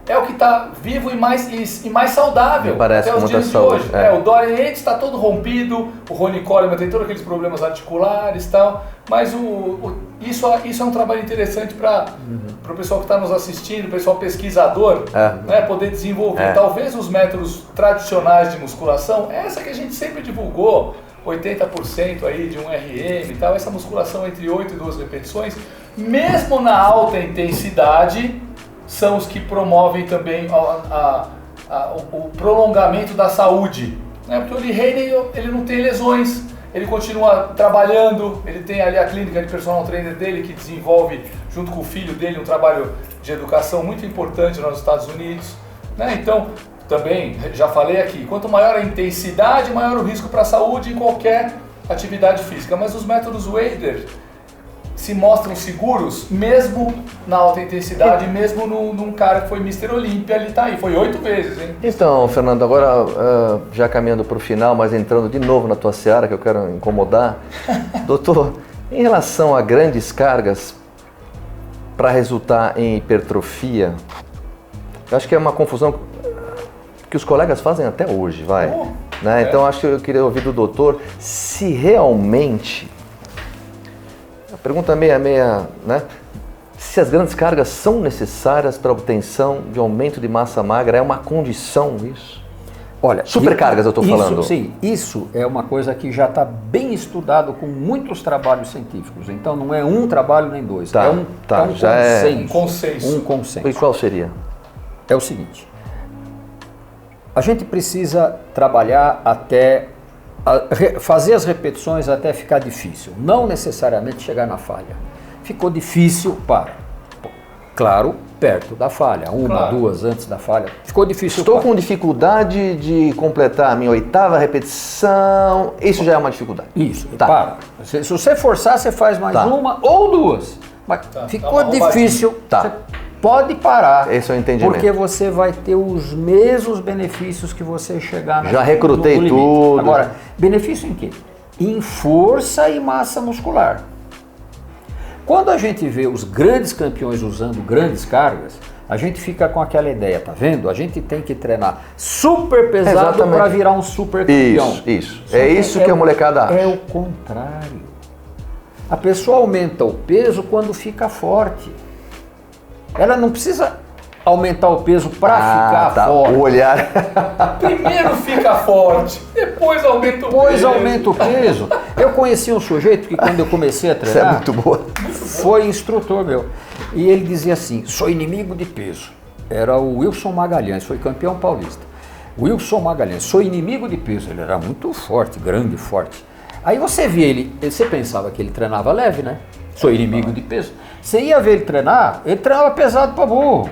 é o que está vivo e mais saudável. Me parece até os com muita dias saúde. de hoje. O Dorian Yates está todo rompido, o Ronnie Coleman tem todos aqueles problemas articulares e tal, mas isso é um trabalho interessante para o pessoal que está nos assistindo, o pessoal pesquisador, né, poder desenvolver. Talvez os métodos tradicionais de musculação, essa que a gente sempre divulgou, 80% aí de um RM e tal, essa musculação entre 8 e 12 repetições, mesmo na alta intensidade, são os que promovem também o prolongamento da saúde, né? Porque o Lee Haney, ele não tem lesões, ele continua trabalhando, ele tem ali a clínica de personal trainer dele que desenvolve junto com o filho dele um trabalho de educação muito importante nos Estados Unidos, né? Então, também, já falei aqui, quanto maior a intensidade, maior o risco para a saúde em qualquer atividade física. Mas os métodos Wader se mostram seguros mesmo na alta intensidade, mesmo num cara que foi Mr. Olímpia, ele tá aí, foi 8 vezes, hein? Então, Fernando, agora já caminhando para o final, mas entrando de novo na tua seara, que eu quero incomodar. Doutor, em relação a grandes cargas para resultar em hipertrofia, eu acho que é uma confusão que os colegas fazem até hoje, vai. Né? Então acho que eu queria ouvir do doutor se realmente, a pergunta meia, né? Se as grandes cargas são necessárias para a obtenção de aumento de massa magra, é uma condição isso? Olha, supercargas eu estou falando. Sim, isso é uma coisa que já está bem estudado com muitos trabalhos científicos. Então não é um trabalho nem dois, é um consenso. Um consenso. E qual seria? É o seguinte. A gente precisa trabalhar até fazer as repetições até ficar difícil, não necessariamente chegar na falha. Ficou difícil, claro, perto da falha, duas antes da falha. Ficou difícil. Estou com dificuldade de completar a minha 8ª repetição. Isso já é uma dificuldade. Isso, para. Se você forçar, você faz mais uma ou duas. Mas ficou difícil. Você pode parar. Esse é o entendimento. Porque você vai ter os mesmos benefícios que você chegar na já recrutei tudo. Agora, benefício em quê? Em força e massa muscular. Quando a gente vê os grandes campeões usando grandes cargas, a gente fica com aquela ideia, tá vendo? A gente tem que treinar super pesado para virar um super campeão. Isso. É isso que a molecada acha. É o contrário. A pessoa aumenta o peso quando fica forte. Ela não precisa aumentar o peso para ficar forte. O olhar. Primeiro fica forte, depois aumenta o peso. Depois aumenta o peso. Eu conheci um sujeito que quando eu comecei a treinar, isso é muito boa. Foi instrutor meu. E ele dizia assim, sou inimigo de peso. Era o Wilson Magalhães, foi campeão paulista. Wilson Magalhães, sou inimigo de peso. Ele era muito forte, grande, forte. Aí você via ele, você pensava que ele treinava leve, né? Sou inimigo de peso. Você ia ver ele treinava pesado para burro.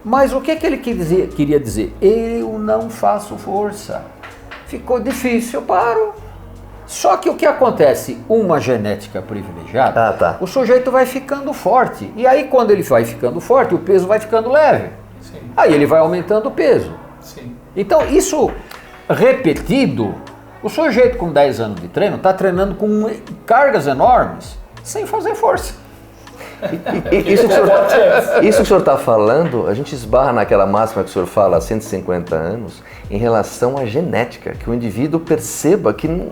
Mas o que ele queria dizer? Eu não faço força. Ficou difícil, eu paro. Só que o que acontece? Uma genética privilegiada, o sujeito vai ficando forte. E aí quando ele vai ficando forte, o peso vai ficando leve. Sim. Aí ele vai aumentando o peso. Sim. Então isso repetido, o sujeito com 10 anos de treino está treinando com cargas enormes, sem fazer força. Isso que o senhor está falando, a gente esbarra naquela máxima que o senhor fala há 150 anos, em relação à genética, que o indivíduo perceba que não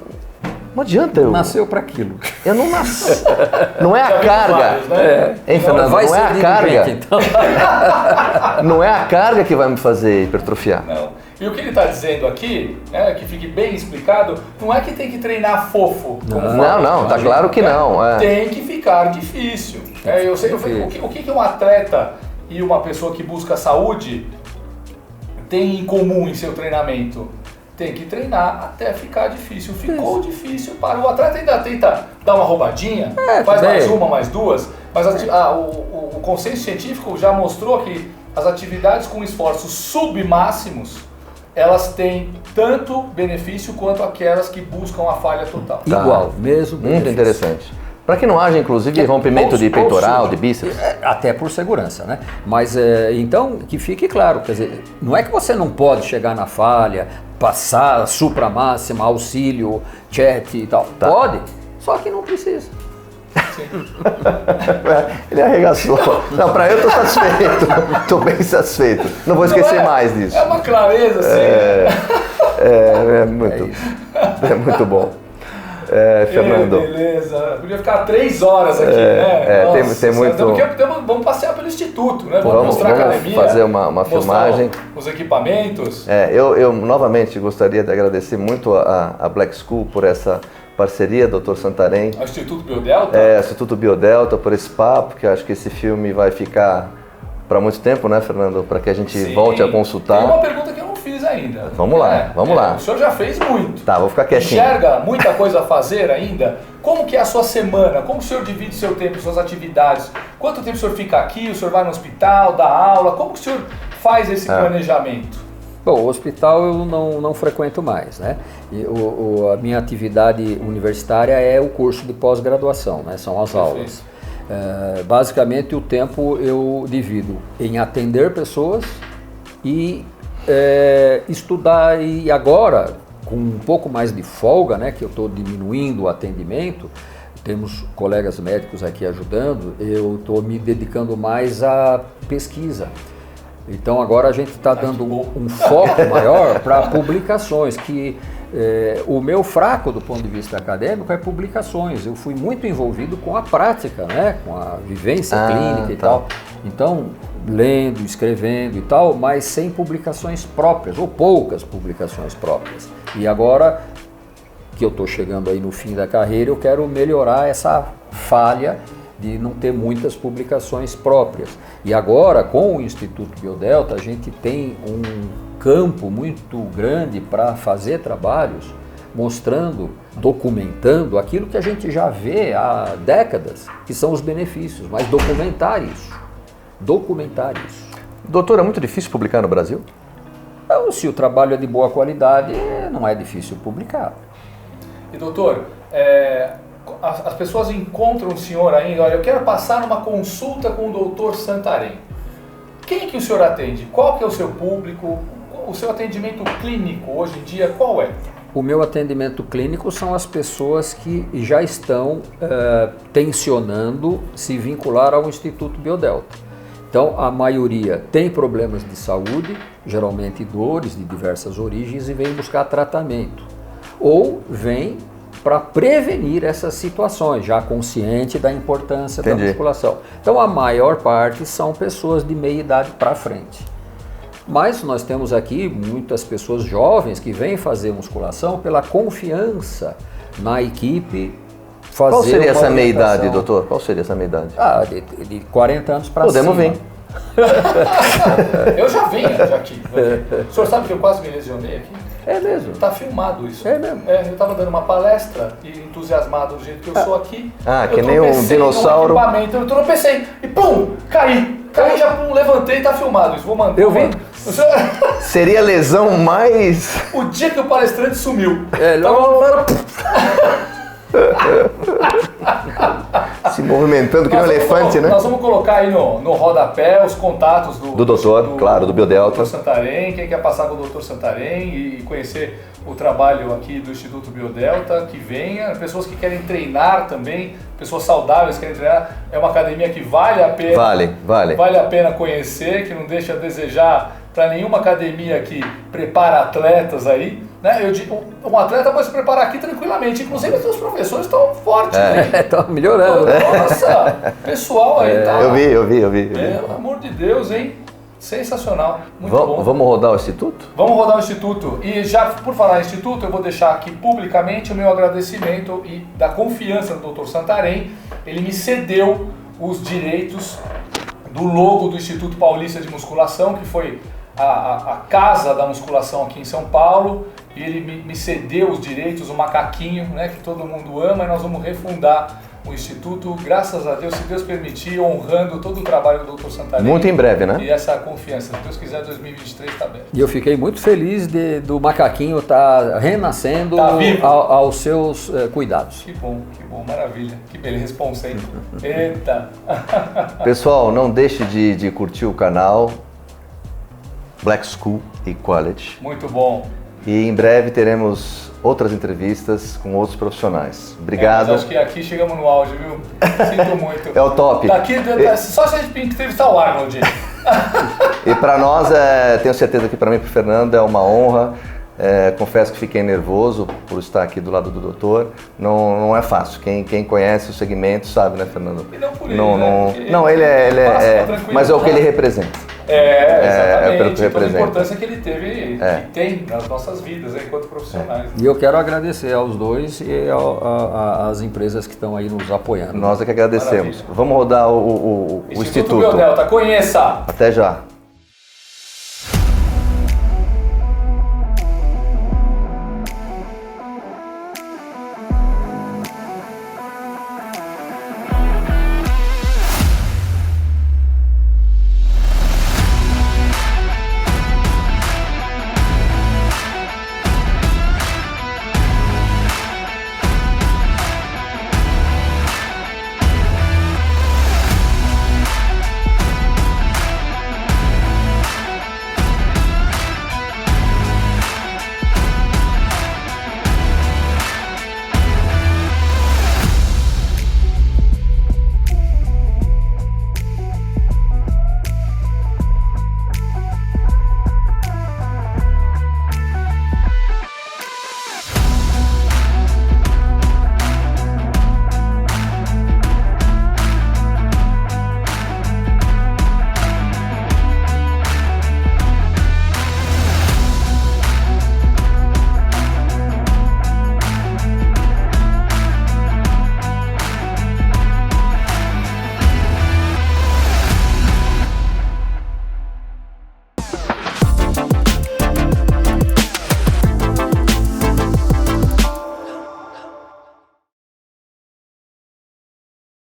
adianta eu... Nasceu para aquilo. Eu não nasci. Não é a carga. Vários, né? Hein, Fernando? Vai não é a carga. Então. Não é a carga que vai me fazer hipertrofiar. Não. E o que ele está dizendo aqui, que fique bem explicado, não é que tem que treinar fofo. Não, tá claro que não. Tem que ficar difícil. Eu sei o que um atleta e uma pessoa que busca saúde tem em comum em seu treinamento. Tem que treinar até ficar difícil. Ficou difícil, para o atleta ainda tenta dar uma roubadinha, faz mais uma, mais duas, mas o consenso científico já mostrou que as atividades com esforços submáximos, elas têm tanto benefício quanto aquelas que buscam a falha total. Igual, mesmo benefício. Muito interessante. Para que não haja, inclusive, rompimento de peitoral, de bíceps. Até por segurança, né? Mas, então, que fique claro, quer dizer, não é que você não pode chegar na falha, passar supramáxima, auxílio, chat e tal. Pode, só que não precisa. Ele arregaçou. Não, para eu estou satisfeito. Estou bem satisfeito. Não vou esquecer mais disso. É uma clareza, assim. É muito bom. Fernando. Beleza. Podia ficar 3 horas aqui, né? Nossa, tem muito... Vamos passear pelo instituto, né? Vamos mostrar a academia. Fazer uma filmagem. Os equipamentos. Eu novamente gostaria de agradecer muito a Black School por essa parceria, Dr. Santarém. O Instituto Biodelta? Instituto Biodelta, por esse papo, que eu acho que esse filme vai ficar para muito tempo, né, Fernando? Para que a gente Sim. volte a consultar. Tem uma pergunta que eu não fiz ainda. Vamos lá, vamos lá. O senhor já fez muito. Tá, vou ficar quietinho. Enxerga muita coisa a fazer ainda? Como que é a sua semana? Como o senhor divide seu tempo, suas atividades? Quanto tempo o senhor fica aqui? O senhor vai no hospital, dá aula? Como que o senhor faz esse planejamento? Bom, o hospital eu não frequento mais, né? E a minha atividade universitária é o curso de pós-graduação, né? São as aulas. Basicamente o tempo eu divido em atender pessoas e estudar, e agora com um pouco mais de folga, né, que eu estou diminuindo o atendimento, temos colegas médicos aqui ajudando, eu estou me dedicando mais à pesquisa. Então agora a gente está dando um foco maior para publicações, que o meu fraco do ponto de vista acadêmico é publicações. Eu fui muito envolvido com a prática, né? Com a vivência clínica e tal. Então, lendo, escrevendo e tal, mas sem publicações próprias, ou poucas publicações próprias. E agora que eu estou chegando aí no fim da carreira, eu quero melhorar essa falha de não ter muitas publicações próprias. E agora, com o Instituto Biodelta, a gente tem um campo muito grande para fazer trabalhos mostrando, documentando aquilo que a gente já vê há décadas, que são os benefícios, mas documentar isso. Doutor, é muito difícil publicar no Brasil? Então, se o trabalho é de boa qualidade, não é difícil publicar. E doutor, as pessoas encontram o senhor ainda, olha, eu quero passar uma consulta com o doutor Santarém. Quem que o senhor atende? Qual que é o seu público? O seu atendimento clínico hoje em dia, qual é? O meu atendimento clínico são as pessoas que já estão tensionando se vincular ao Instituto Biodelta. Então, a maioria tem problemas de saúde, geralmente dores de diversas origens, e vem buscar tratamento. Ou vem para prevenir essas situações, já consciente da importância da musculação. Então, a maior parte são pessoas de meia idade para frente. Mas nós temos aqui muitas pessoas jovens que vêm fazer musculação pela confiança na equipe. Qual seria essa meia-idade, doutor? Qual seria essa meia-idade? De 40 anos para cima. Podemos vir. Eu já vim aqui. O senhor sabe que eu quase me lesionei aqui? É mesmo? Tá filmado isso. É mesmo? Eu estava dando uma palestra e entusiasmado do jeito que eu sou aqui. Que nem um dinossauro. Eu tropecei e pum, caí. Caí, já levantei e tá filmado isso. Vou mandar. Eu vi. Seria a lesão mais... O dia que o palestrante sumiu. Se movimentando que um elefante, né? Nós vamos colocar aí no rodapé os contatos do doutor, claro, do Biodelta. Dr. Santarém, quem quer passar com o Dr. Santarém e conhecer o trabalho aqui do Instituto Biodelta, que venha. Pessoas que querem treinar também, pessoas saudáveis que querem treinar. É uma academia que vale a pena. Vale a pena conhecer, que não deixa a desejar para nenhuma academia que prepara atletas aí. Né? Eu digo, um atleta pode se preparar aqui tranquilamente, inclusive os professores estão fortes, né? Estão melhorando. Nossa, pessoal aí tá. Eu vi. Pelo amor de Deus, hein? Sensacional, muito bom. Vamos rodar o Instituto? Vamos rodar o Instituto. E já por falar em Instituto, eu vou deixar aqui publicamente o meu agradecimento e da confiança do Dr. Santarém. Ele me cedeu os direitos do logo do Instituto Paulista de Musculação, que foi a casa da musculação aqui em São Paulo, e ele me cedeu os direitos, o macaquinho, né, que todo mundo ama, e nós vamos refundar o Instituto, graças a Deus, se Deus permitir, honrando todo o trabalho do Dr. Santarém. Muito em breve, né? E essa confiança, se Deus quiser, 2023 está aberto. E eu fiquei muito feliz do macaquinho estar renascendo aos seus cuidados. Que bom, maravilha. Que beleza, responsa aí. Eita! Pessoal, não deixe de curtir o canal Black School e College. Muito bom. E em breve teremos outras entrevistas com outros profissionais. Obrigado. Mas acho que aqui chegamos no auge, viu? Sinto muito. É o top. Daqui, só se a gente entrevistar o Arnold. E para nós, tenho certeza que para mim e para o Fernando é uma honra. Confesso que fiquei nervoso por estar aqui do lado do doutor. Não é fácil. Quem conhece o segmento sabe, né, Fernando? E não por ele, não, ele é mas é o que ele representa. Exatamente. pelo que Toda a representa. importância que ele teve e tem nas nossas vidas, enquanto profissionais. E eu quero agradecer aos dois e às empresas que estão aí nos apoiando. Nós é que agradecemos. Maravilha. Vamos rodar o Instituto. Instituto Biodelta, conheça! Até já.